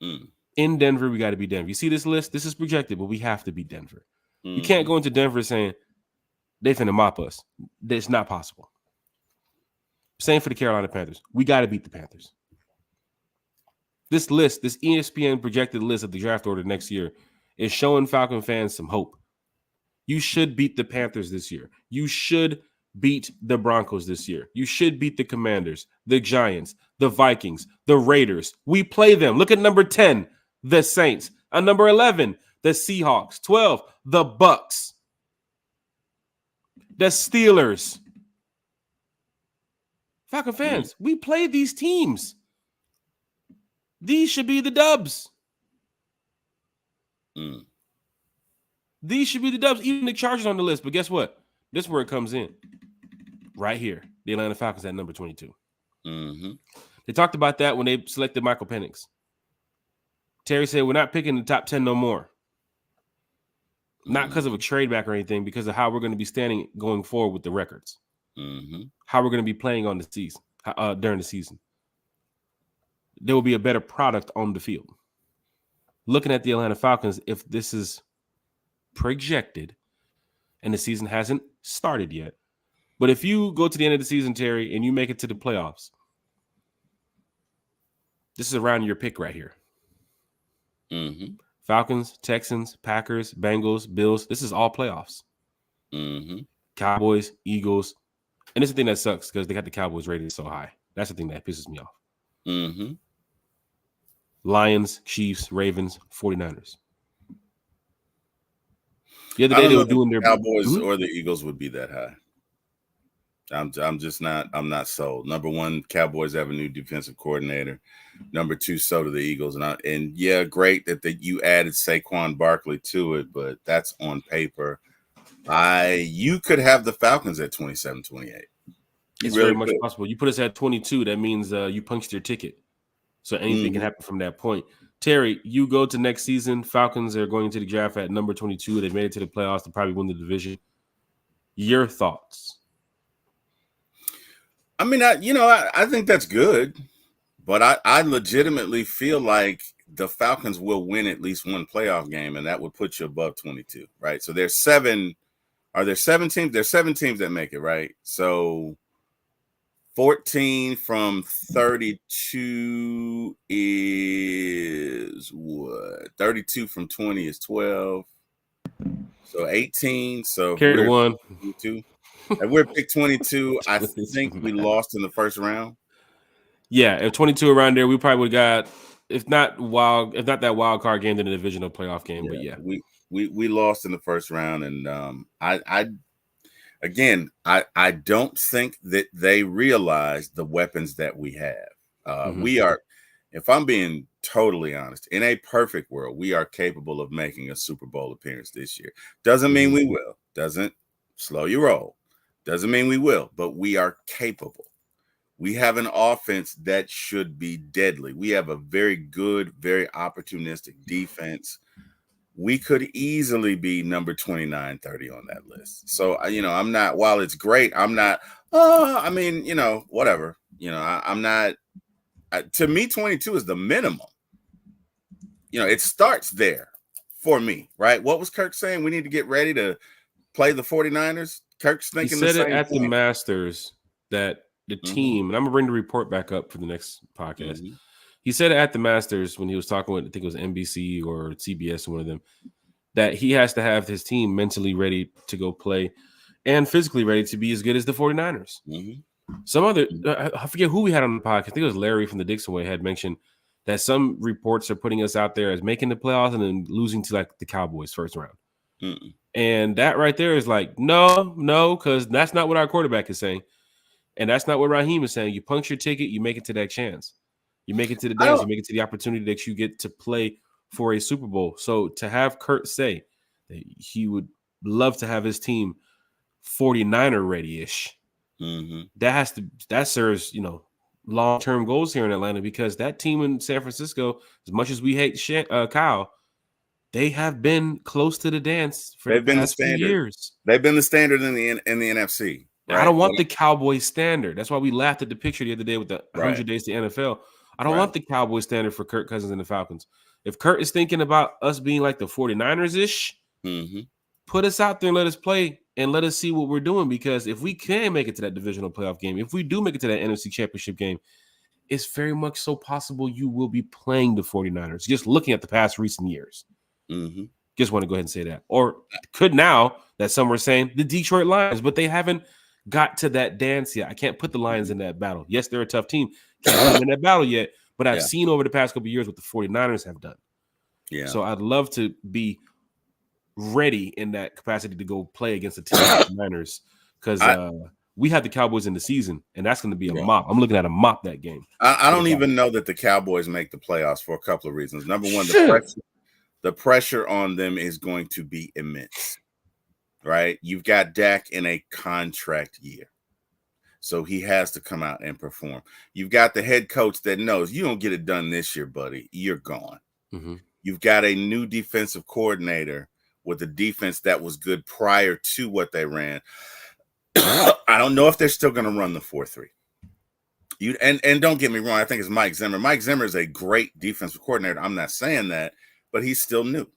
Speaker 1: In Denver, we got to beat Denver. You see this list? This is projected, but we have to beat Denver. You can't go into Denver saying they finna mop us. That's not possible. Same for the Carolina Panthers. We got to beat the Panthers. This list, this ESPN projected list of the draft order next year, is showing Falcon fans some hope. You should beat the Panthers this year. You should beat the Broncos this year. You should beat the Commanders, the Giants, the Vikings, the Raiders. We play them. Look at number 10, the Saints. On number 11, the Seahawks. 12, the Bucks. The Steelers. Falcon fans, we play these teams. These should be the dubs. These should be the dubs. Even the Chargers on the list. But guess what? This is where it comes in. Right here. The Atlanta Falcons at number 22. They talked about that when they selected Michael Penix. Terry said, we're not picking the top 10 no more. Not because of a trade back or anything, because of how we're going to be standing going forward with the records. How we're going to be playing on the season, during the season. There will be a better product on the field. Looking at the Atlanta Falcons, if this is projected and the season hasn't started yet, but if you go to the end of the season, Terry, and you make it to the playoffs, this is around your pick right here. Falcons, Texans, Packers, Bengals, Bills. This is all playoffs. Cowboys, Eagles. And this is the thing that sucks because they got the Cowboys rated so high. That's the thing that pisses me off. Lions, Chiefs, Ravens, 49ers. The other day they were doing their
Speaker 2: Cowboys or the Eagles would be that high. I'm just not. I'm not sold. Number 1, Cowboys have a new defensive coordinator. Number 2, so do the Eagles. And yeah, great that you added Saquon Barkley to it, but that's on paper. You could have the Falcons at 27-28.
Speaker 1: It's really very much possible. You put us at 22, that means you punched your ticket. So anything can happen from that point. Terry, you go to next season. Falcons are going to the draft at number 22. They've made it to the playoffs to probably win the division. Your thoughts?
Speaker 2: I mean, I think that's good, but I legitimately feel like the Falcons will win at least one playoff game, and that would put you above 22, right? So there's 7. Are there 7 teams? There's 7 teams that make it, right? So 14 from 32 is what? 32 from 20 is 12. So 18. So if
Speaker 1: Carry
Speaker 2: we're
Speaker 1: one.
Speaker 2: 22. If we're pick 22, I think we lost in the first round.
Speaker 1: Yeah, if 22 around there, we probably would have got, if not that wild card game, then the divisional playoff game.
Speaker 2: Yeah,
Speaker 1: But yeah,
Speaker 2: we lost in the first round, and I don't think that they realize the weapons that we have. We are, if I'm being totally honest, in a perfect world, we are capable of making a Super Bowl appearance this year. Doesn't mean we will. Doesn't slow your roll. Doesn't mean we will, but we are capable. We have an offense that should be deadly. We have a very good, very opportunistic defense. We could easily be number 29, 30 on that list. So, I'm not, while it's great, I'm not, whatever. I'm not, to me, 22 is the minimum. It starts there for me, right? What was Kirk saying? We need to get ready to play the 49ers. Kirk's thinking the same thing.
Speaker 1: He said it at the Masters that the team, and I'm going to bring the report back up for the next podcast. He said it at the Masters when he was talking with, I think it was NBC or CBS or one of them, that he has to have his team mentally ready to go play and physically ready to be as good as the 49ers. Some other, I forget who we had on the podcast. I think it was Larry from the Dixon Way had mentioned that some reports are putting us out there as making the playoffs and then losing to like the Cowboys first round. And that right there is like, no, because that's not what our quarterback is saying. And that's not what Raheem is saying. You punch your ticket, you make it to that chance. You make it to the dance, you make it to the opportunity that you get to play for a Super Bowl. So to have Kurt say that he would love to have his team 49er ready-ish, that serves, long-term goals here in Atlanta, because that team in San Francisco, as much as we hate Kyle, they have been close to the dance for the past few years.
Speaker 2: They've been the standard in the NFC. Right?
Speaker 1: I don't want the Cowboys standard. That's why we laughed at the picture the other day with the 100 days to NFL. I don't want the Cowboys standard for Kirk Cousins and the Falcons. If Kurt is thinking about us being like the 49ers-ish, put us out there and let us play and let us see what we're doing. Because if we can make it to that divisional playoff game, if we do make it to that NFC championship game, it's very much so possible you will be playing the 49ers, just looking at the past recent years. Just want to go ahead and say that. Or could now that some were saying the Detroit Lions, but they haven't got to that dance yet. I can't put the Lions in that battle. Yes, they're a tough team. Can't put them in that battle yet, but I've seen over the past couple of years what the 49ers have done. So I'd love to be ready in that capacity to go play against the team of the Niners, because we had the Cowboys in the season, and that's going to be a mop. I'm looking at a mop that game.
Speaker 2: I don't even know that the Cowboys make the playoffs for a couple of reasons. Number one, the pressure on them is going to be immense. Right? You've got Dak in a contract year, so he has to come out and perform. You've got the head coach that knows you don't get it done this year, buddy. You're gone. You've got a new defensive coordinator with a defense that was good prior to what they ran. I don't know if they're still going to run the 4-3. And don't get me wrong, I think it's Mike Zimmer. Mike Zimmer is a great defensive coordinator. I'm not saying that, but he's still new.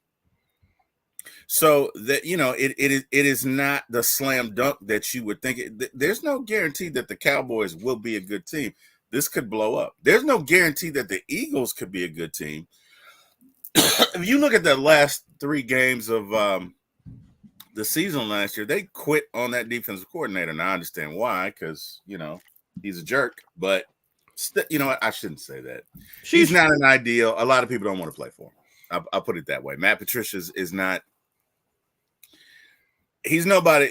Speaker 2: So that it is not the slam dunk that you would think. There's no guarantee that the Cowboys will be a good team. This could blow up. There's no guarantee that the Eagles could be a good team. If you look at the last 3 games of the season last year, they quit on that defensive coordinator. Now I understand why, because he's a jerk. But I shouldn't say that. He's not an ideal. A lot of people don't want to play for him. I'll put it that way. Matt Patricia is not. He's nobody.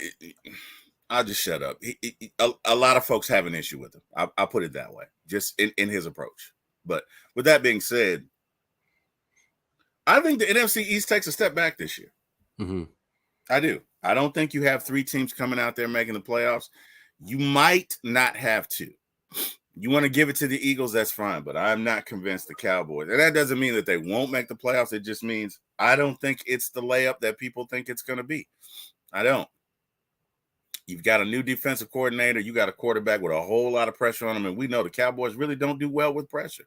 Speaker 2: I'll just shut up. A lot of folks have an issue with him. I'll put it that way, just in his approach. But with that being said, I think the NFC East takes a step back this year. I do. I don't think you have 3 teams coming out there making the playoffs. You might not have 2. You want to give it to the Eagles, that's fine, but I'm not convinced the Cowboys. And that doesn't mean that they won't make the playoffs. It just means I don't think it's the layup that people think it's going to be. I don't. You've got a new defensive coordinator. You got a quarterback with a whole lot of pressure on him. And we know the Cowboys really don't do well with pressure.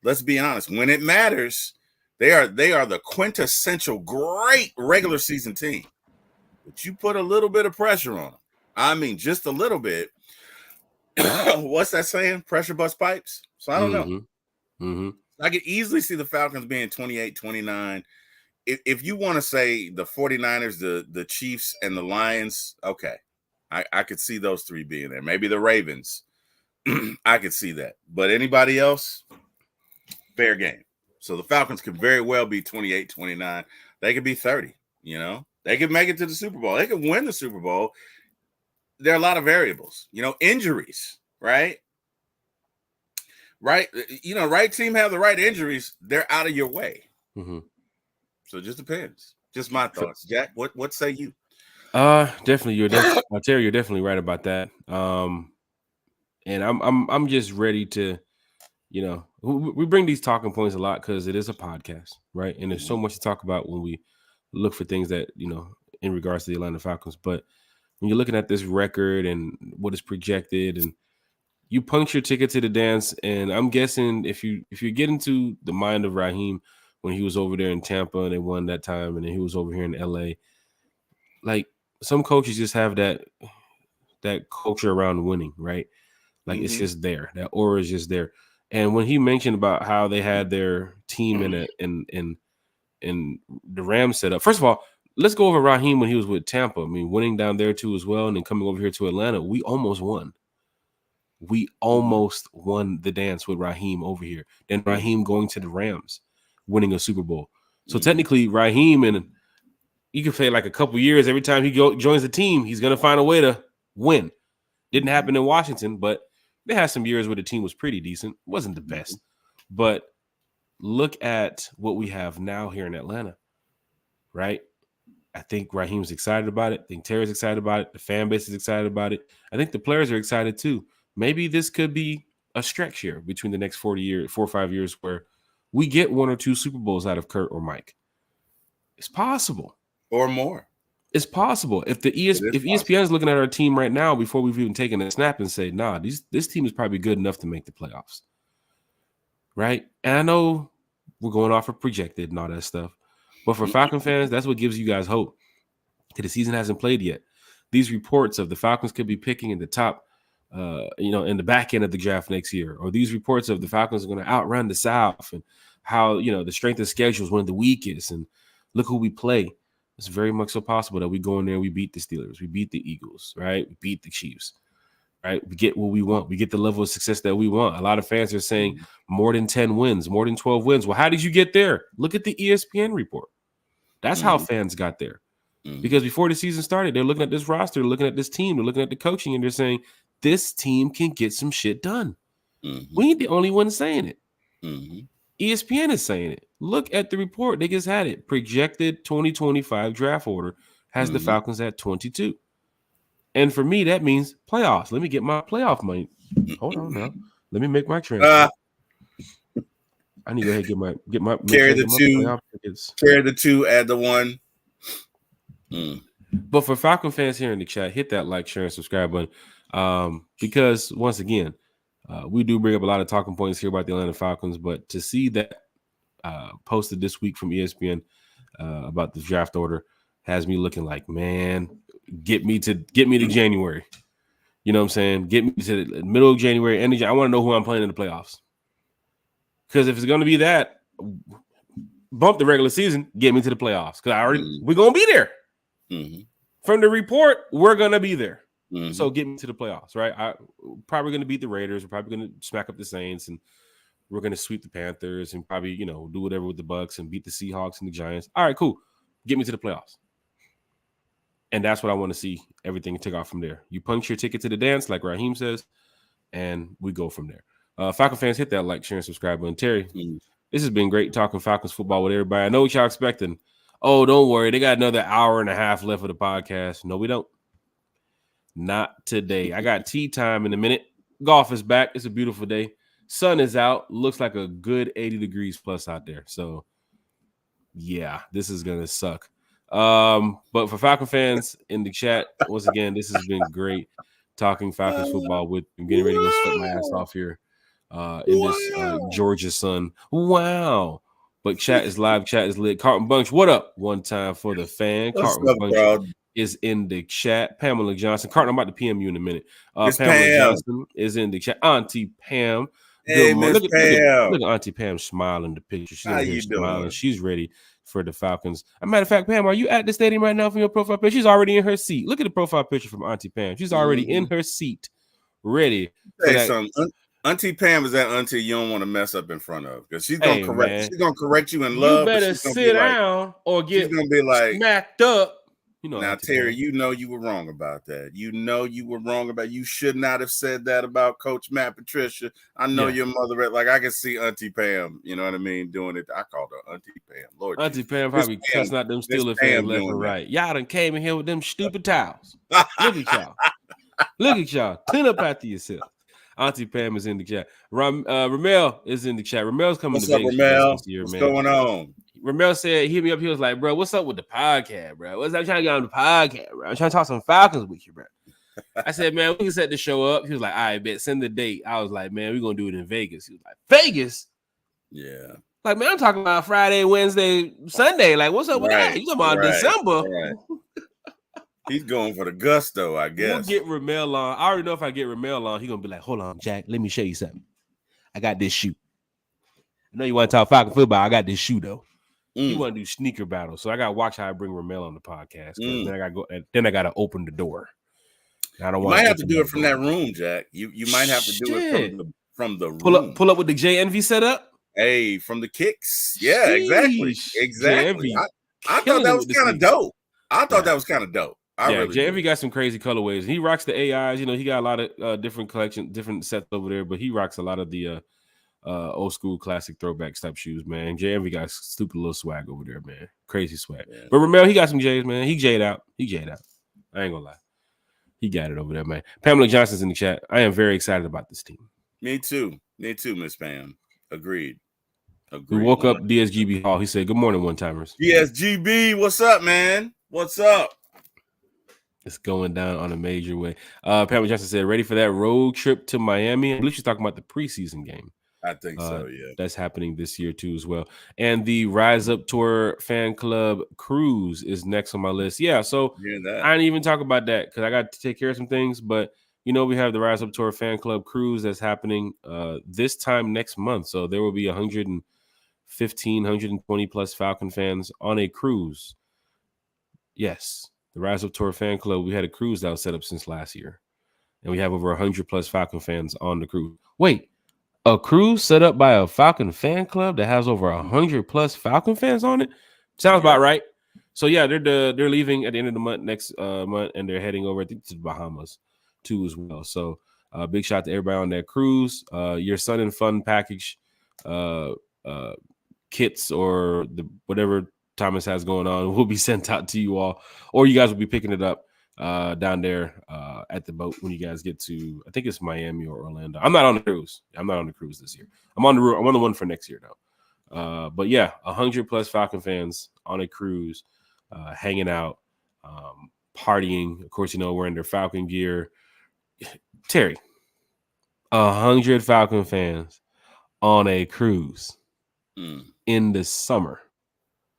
Speaker 2: Let's be honest. When it matters, they are the quintessential great regular season team. But you put a little bit of pressure on them. I mean, just a little bit. What's that saying? Pressure bust pipes. So I don't know.
Speaker 1: Mm-hmm.
Speaker 2: I could easily see the Falcons being 28-29. If you want to say the 49ers, the Chiefs, and the Lions, okay. I could see those three being there. Maybe the Ravens. I could see that. But anybody else, fair game. So the Falcons could very well be 28-29. They could be 30, you know. They could make it to the Super Bowl. They could win the Super Bowl. There are a lot of variables, you know, injuries, right? Right. You know, right team have the right injuries. They're out of your way.
Speaker 1: Mm-hmm.
Speaker 2: So it just depends. Just my thoughts. Jack, what say you?
Speaker 1: Definitely, Terry, you're definitely right about that. And I'm just ready to, you know, we bring these talking points a lot because it is a podcast, right? And there's so much to talk about when we look for things that, you know, in regards to the Atlanta Falcons. But when you're looking at this record and what is projected, and you punch your ticket to the dance, and I'm guessing if you get into the mind of Raheem when he was over there in Tampa and they won that time, and then he was over here in LA, like some coaches just have that culture around winning, right? Like it's just there. That aura is just there. And when he mentioned about how they had their team in the Rams set up, first of all, let's go over Raheem when he was with Tampa. I mean, winning down there too as well, and then coming over here to Atlanta, we almost won. We almost won the dance with Raheem over here. Then Raheem going to the Rams, winning a Super Bowl. So technically, Raheem, and you can say like a couple years, every time he joins the team, he's going to find a way to win. Didn't happen in Washington, but they had some years where the team was pretty decent. Wasn't the best. But look at what we have now here in Atlanta, right? I think Raheem's excited about it. I think Terry's excited about it. The fan base is excited about it. I think the players are excited too. Maybe this could be a stretch here between the next 4 or 5 years where we get 1 or 2 Super Bowls out of Kurt or Mike. It's possible.
Speaker 2: Or more.
Speaker 1: It's possible. If ESPN is looking at our team right now before we've even taken a snap and say, nah, this team is probably good enough to make the playoffs. Right? And I know we're going off of projected and all that stuff. But for Falcon fans, that's what gives you guys hope. Because the season hasn't played yet. These reports of the Falcons could be picking in the top, in the back end of the draft next year. Or these reports of the Falcons are going to outrun the South, and how, the strength of schedule is one of the weakest. And look who we play. It's very much so possible that we go in there and we beat the Steelers. We beat the Eagles, right? We beat the Chiefs, right? We get what we want. We get the level of success that we want. A lot of fans are saying more than 10 wins, more than 12 wins. Well, how did you get there? Look at the ESPN report. That's how fans got there. Because before the season started, they're looking at this roster, they're looking at this team, they're looking at the coaching, and they're saying, this team can get some shit done. We ain't the only ones saying it. ESPN is saying it. Look at the report. They just had it. Projected 2025 draft order has the Falcons at 22. And for me, that means playoffs. Let me get my playoff money. Hold on now. Let me make my transfer. I need to go ahead and get my
Speaker 2: carry the two. Carry the 2, add the 1.
Speaker 1: But for Falcon fans here in the chat, hit that like, share, and subscribe button. Because once again, we do bring up a lot of talking points here about the Atlanta Falcons, but to see that posted this week from ESPN about the draft order has me looking like, man, get me to January. You know what I'm saying? Get me to the middle of January, end of January. I want to know who I'm playing in the playoffs. Because if it's going to be that, bump the regular season, get me to the playoffs. Because we're going to be there. From the report, we're going to be there. So get me to the playoffs, right? We're probably going to beat the Raiders. We're probably going to smack up the Saints, and we're going to sweep the Panthers and probably, do whatever with the Bucks and beat the Seahawks and the Giants. All right, cool. Get me to the playoffs. And that's what I want to see, everything take off from there. You punch your ticket to the dance, like Raheem says, and we go from there. Falcon fans, hit that like, share, and subscribe button. Terry, this has been great talking Falcons football with everybody. I know what y'all expecting. Oh, don't worry. They got another hour and a half left of the podcast. No, we don't. Not today. I got tea time in a minute. Golf is back. It's a beautiful day. Sun is out. Looks like a good 80 degrees plus out there. So, yeah, this is going to suck. But for Falcon fans in the chat, once again, this has been great talking Falcons football with and getting ready to go sweat my ass off here in this Georgia sun. Wow. But chat is live, chat is lit. Carlton Bunch, what up? One time for the fan.
Speaker 2: What's
Speaker 1: Carlton
Speaker 2: up,
Speaker 1: Bunch
Speaker 2: bro?
Speaker 1: is in the chat. Pamela Johnson. Carlton, I'm about to PM you in a minute.
Speaker 2: Miss
Speaker 1: Pamela
Speaker 2: Pam.
Speaker 1: Johnson is in the chat. Auntie Pam.
Speaker 2: Hey, Miss Pam.
Speaker 1: Look at Auntie Pam smiling in the picture. She's
Speaker 2: How
Speaker 1: in here
Speaker 2: you
Speaker 1: smiling.
Speaker 2: doing?
Speaker 1: She's ready for the Falcons. As a matter of fact, Pam, are you at the stadium right now from your profile picture? She's already in her seat. Look at the profile picture from Auntie Pam. She's already in her seat, ready for
Speaker 2: Say
Speaker 1: that.
Speaker 2: something. Auntie Pam is that auntie you don't want to mess up in front of because she's gonna correct.
Speaker 1: Man,
Speaker 2: she's gonna correct you in love.
Speaker 1: You better sit down or get
Speaker 2: she's gonna be like
Speaker 1: smacked up. You know,
Speaker 2: now,
Speaker 1: Auntie
Speaker 2: Terry,
Speaker 1: Pam.
Speaker 2: you know you were wrong about that. You know you were wrong about. You should not have said that about Coach Matt Patricia. I know your mother. Like I can see Auntie Pam. You know what I mean? Doing it. I called her Auntie Pam. Lord,
Speaker 1: Auntie
Speaker 2: Jesus.
Speaker 1: Pam probably cussing out them Steelers fans left and right. Y'all done came in here with them stupid towels. Look at y'all. Look at y'all. Clean up after yourself. Auntie Pam is in the chat. Ramel is in the chat. Ramel's coming
Speaker 2: to
Speaker 1: Vegas this year,
Speaker 2: What's
Speaker 1: man.
Speaker 2: going on?
Speaker 1: Ramel said, hit me up. He was like, bro, what's up with the podcast, bro? What's up? I'm trying to get on the podcast, bro. I'm trying to talk some Falcons with you, bro. I said, man, we can set the show up. He was like, all right, bet, send the date. I was like, man, we're going to do it in Vegas. He was like, Vegas?
Speaker 2: Yeah.
Speaker 1: Like, man, I'm talking about Friday, Wednesday, Sunday. Like, what's up with that? You talking about December?
Speaker 2: Right. He's going for the gusto, I guess.
Speaker 1: We'll get Ramel on. I already know if I get Ramel on, he's going to be like, hold on, Jack, let me show you something. I got this shoe. I know you want to talk Falcon football. I got this shoe, though. You want to do sneaker battle. So I got to watch how I bring Ramel on the podcast. Then I got to go. Then I got to open the door. I don't want.
Speaker 2: You might have to do it from that room, Jack. You might have to do it from the room.
Speaker 1: Pull up with the JNV setup.
Speaker 2: Hey, from the kicks. Yeah, exactly. I thought that was kind of dope. That was kind of dope.
Speaker 1: JNV got some crazy colorways. He rocks the AIs. You know, he got a lot of different different sets over there. But he rocks a lot of the old school classic throwback type shoes, man. JMV got stupid little swag over there, man. Crazy swag. Yeah. But Ramel, he got some J's, man. He J'd out. I ain't gonna lie. He got it over there, man. Pamela Johnson's in the chat. I am very excited about this team.
Speaker 2: Me too, Miss Pam. Agreed.
Speaker 1: We woke up DSGB Hall. He said, good morning, one-timers.
Speaker 2: DSGB, what's up, man? What's up?
Speaker 1: It's going down on a major way. Pamela Johnson said, ready for that road trip to Miami? I believe she's talking about the preseason game.
Speaker 2: I think so, yeah.
Speaker 1: That's happening this year, too, as well. And the Rise Up Tour fan club cruise is next on my list. Yeah, so I didn't even talk about that because I got to take care of some things. But, you know, we have the Rise Up Tour fan club cruise that's happening this time next month. So there will be 115, 120 plus Falcon fans on a cruise. Yes, the Rise Up Tour fan club. We had a cruise that was set up since last year. And we have over 100 plus Falcon fans on the cruise. Wait. A cruise set up by a Falcon fan club that has over 100 plus Falcon fans on it? Sounds about right. So, yeah, they're leaving at the end of the month, next month, and they're heading over, I think, to the Bahamas, too, as well. So, big shout out to everybody on that cruise. Your Sun and Fun package kits or whatever Thomas has going on will be sent out to you all, or you guys will be picking it up down there at the boat when you guys get to, I think it's Miami or Orlando. I'm not on the cruise. I'm not on the cruise this year. I'm on the one for next year though. But yeah, 100 plus Falcon fans on a cruise, hanging out, partying. Of course, you know, wearing their Falcon gear. Terry, 100 Falcon fans on a cruise in the summer,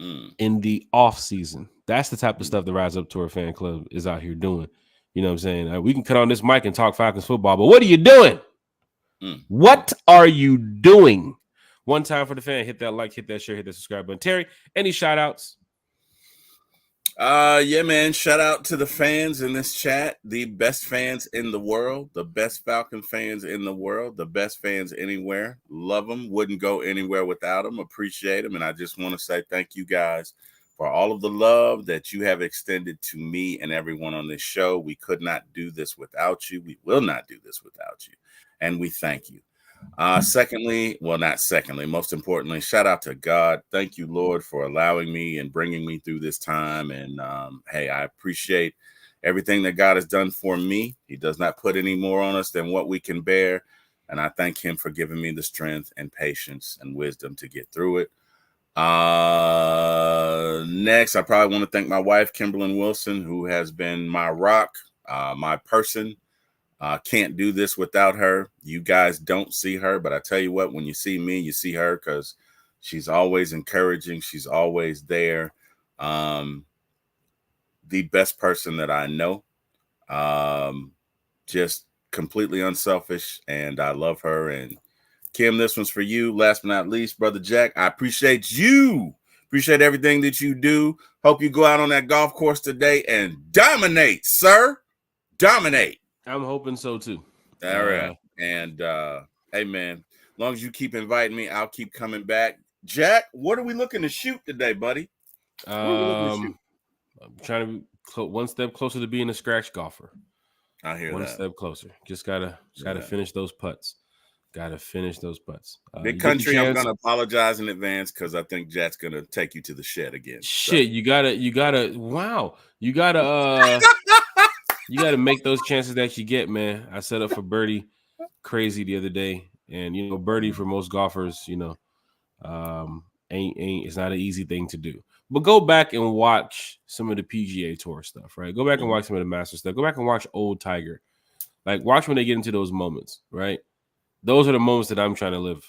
Speaker 1: in the off season. That's the type of stuff the Rise Up Tour fan club is out here doing. You know what I'm saying? We can cut on this mic and talk Falcons football, but what are you doing? What are you doing? One time for the fan, hit that like, hit that share, hit that subscribe button. Terry, any shout outs?
Speaker 2: Yeah, man. Shout out to the fans in this chat, the best fans in the world, the best Falcon fans in the world, the best fans anywhere. Love them. Wouldn't go anywhere without them. Appreciate them. And I just want to say thank you guys for all of the love that you have extended to me and everyone on this show. We could not do this without you. We will not do this without you. And we thank you. Most importantly, shout out to God. Thank you, Lord, for allowing me and bringing me through this time. And hey, I appreciate everything that God has done for me. He does not put any more on us than what we can bear. And I thank him for giving me the strength and patience and wisdom to get through it. Next, I probably want to thank my wife, Kimberlyn Wilson, who has been my rock, my person. Can't do this without her. You guys don't see her, but I tell you what, when you see me, you see her because she's always encouraging. She's always there. The best person that I know. Just completely unselfish, and I love her. And Kim, this one's for you. Last but not least, Brother Jack, I appreciate you. Appreciate everything that you do. Hope you go out on that golf course today and dominate, sir. Dominate.
Speaker 1: I'm hoping so too.
Speaker 2: All right. And hey, man, as long as you keep inviting me, I'll keep coming back. Jack, what are we looking to shoot today, buddy?
Speaker 1: I'm trying to be one step closer to being a scratch golfer.
Speaker 2: I hear
Speaker 1: one
Speaker 2: that.
Speaker 1: Step closer. Just gotta finish those putts. Gotta finish those putts.
Speaker 2: Big country, I'm gonna apologize in advance because I think Jack's gonna take you to the shed again.
Speaker 1: Shit, so. you gotta wow. You gotta make those chances that you get, man. I set up for birdie crazy the other day. And birdie for most golfers, it's not an easy thing to do. But go back and watch some of the PGA Tour stuff, right? Go back and watch some of the Masters stuff. Go back and watch old Tiger. Like, watch when they get into those moments, right? Those are the moments that I'm trying to live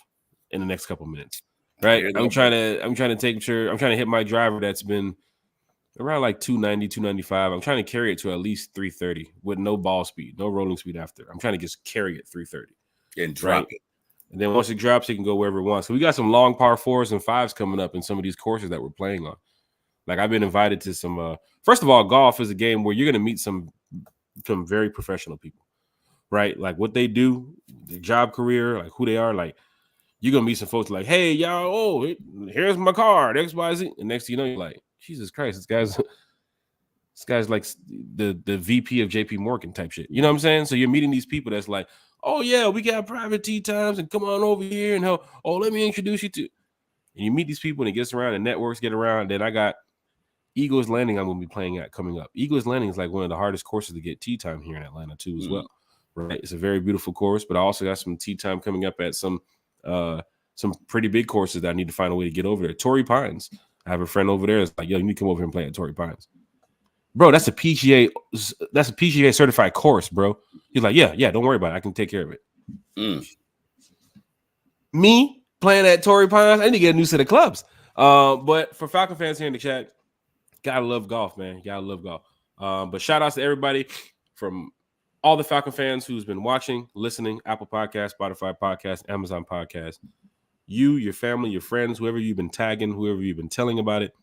Speaker 1: in the next couple minutes, right? I'm trying to hit my driver that's been around like 290, 295. I'm trying to carry it to at least 330 with no ball speed, no rolling speed after. I'm trying to just carry it 330.
Speaker 2: And drop it.
Speaker 1: And then once it drops, it can go wherever it wants. So we got some long par 4s and 5s coming up in some of these courses that we're playing on. Like, I've been invited to some first of all, golf is a game where you're going to meet some very professional people, right? Like, what they do, their job career, like who they are. Like, you're going to meet some folks like, hey, y'all, here's my card, XYZ. And next thing you know, you're like, Jesus Christ, this guy's like the VP of JP Morgan type shit. You know what I'm saying? So you're meeting these people that's like, oh, yeah, we got private tea times and come on over here and let me introduce you to. And you meet these people and it gets around and networks get around. Then I got Eagles Landing I'm going to be playing at coming up. Eagles Landing is like one of the hardest courses to get tee time here in Atlanta too as well. Right? It's a very beautiful course, but I also got some tee time coming up at some pretty big courses that I need to find a way to get over there. Torrey Pines. I have a friend over there that's like, yo, you need to come over here and play at Torrey Pines. Bro, that's a PGA certified course, bro. He's like, yeah, don't worry about it. I can take care of it. Me playing at Torrey Pines, I need to get a new set of clubs. But for Falcon fans here in the chat, gotta love golf, man. Gotta love golf. But shout outs to everybody from all the Falcon fans who's been watching, listening, Apple Podcasts, Spotify Podcasts, Amazon Podcasts. You, your family, your friends, whoever you've been tagging, whoever you've been telling about it,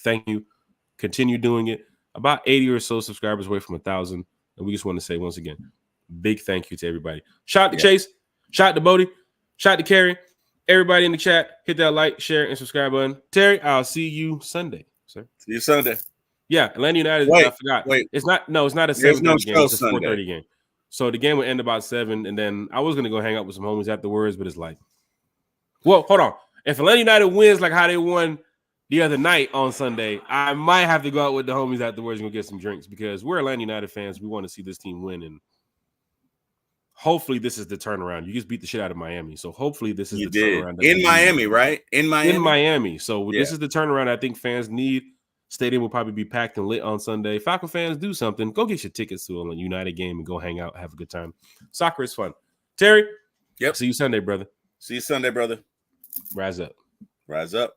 Speaker 1: thank you. Continue doing it. About 80 or so subscribers away from 1,000. And we just want to say once again, big thank you to everybody. Shout out to Chase. Shout out to Bodie. Shout out to Carrie. Everybody in the chat, hit that like, share, and subscribe button. Terry, I'll see you Sunday, sir.
Speaker 2: See you Sunday.
Speaker 1: Yeah, Atlanta United. I forgot. It's not a 7:30 game. It's a 4:30 game. So the game will end about 7, and then I was gonna go hang out with some homies afterwards, but it's like, well, hold on. If Atlanta United wins like how they won the other night on Sunday, I might have to go out with the homies afterwards and go get some drinks because we're Atlanta United fans. We want to see this team win, and hopefully this is the turnaround. You just beat the shit out of Miami, so hopefully this is turnaround.
Speaker 2: In Miami, right? In Miami.
Speaker 1: So this is the turnaround I think fans need. Stadium will probably be packed and lit on Sunday. Falcon fans, do something. Go get your tickets to a United game and go hang out, have a good time. Soccer is fun. Terry,
Speaker 2: yep.
Speaker 1: See you Sunday, brother.
Speaker 2: See you Sunday, brother.
Speaker 1: Rise up.
Speaker 2: Rise up.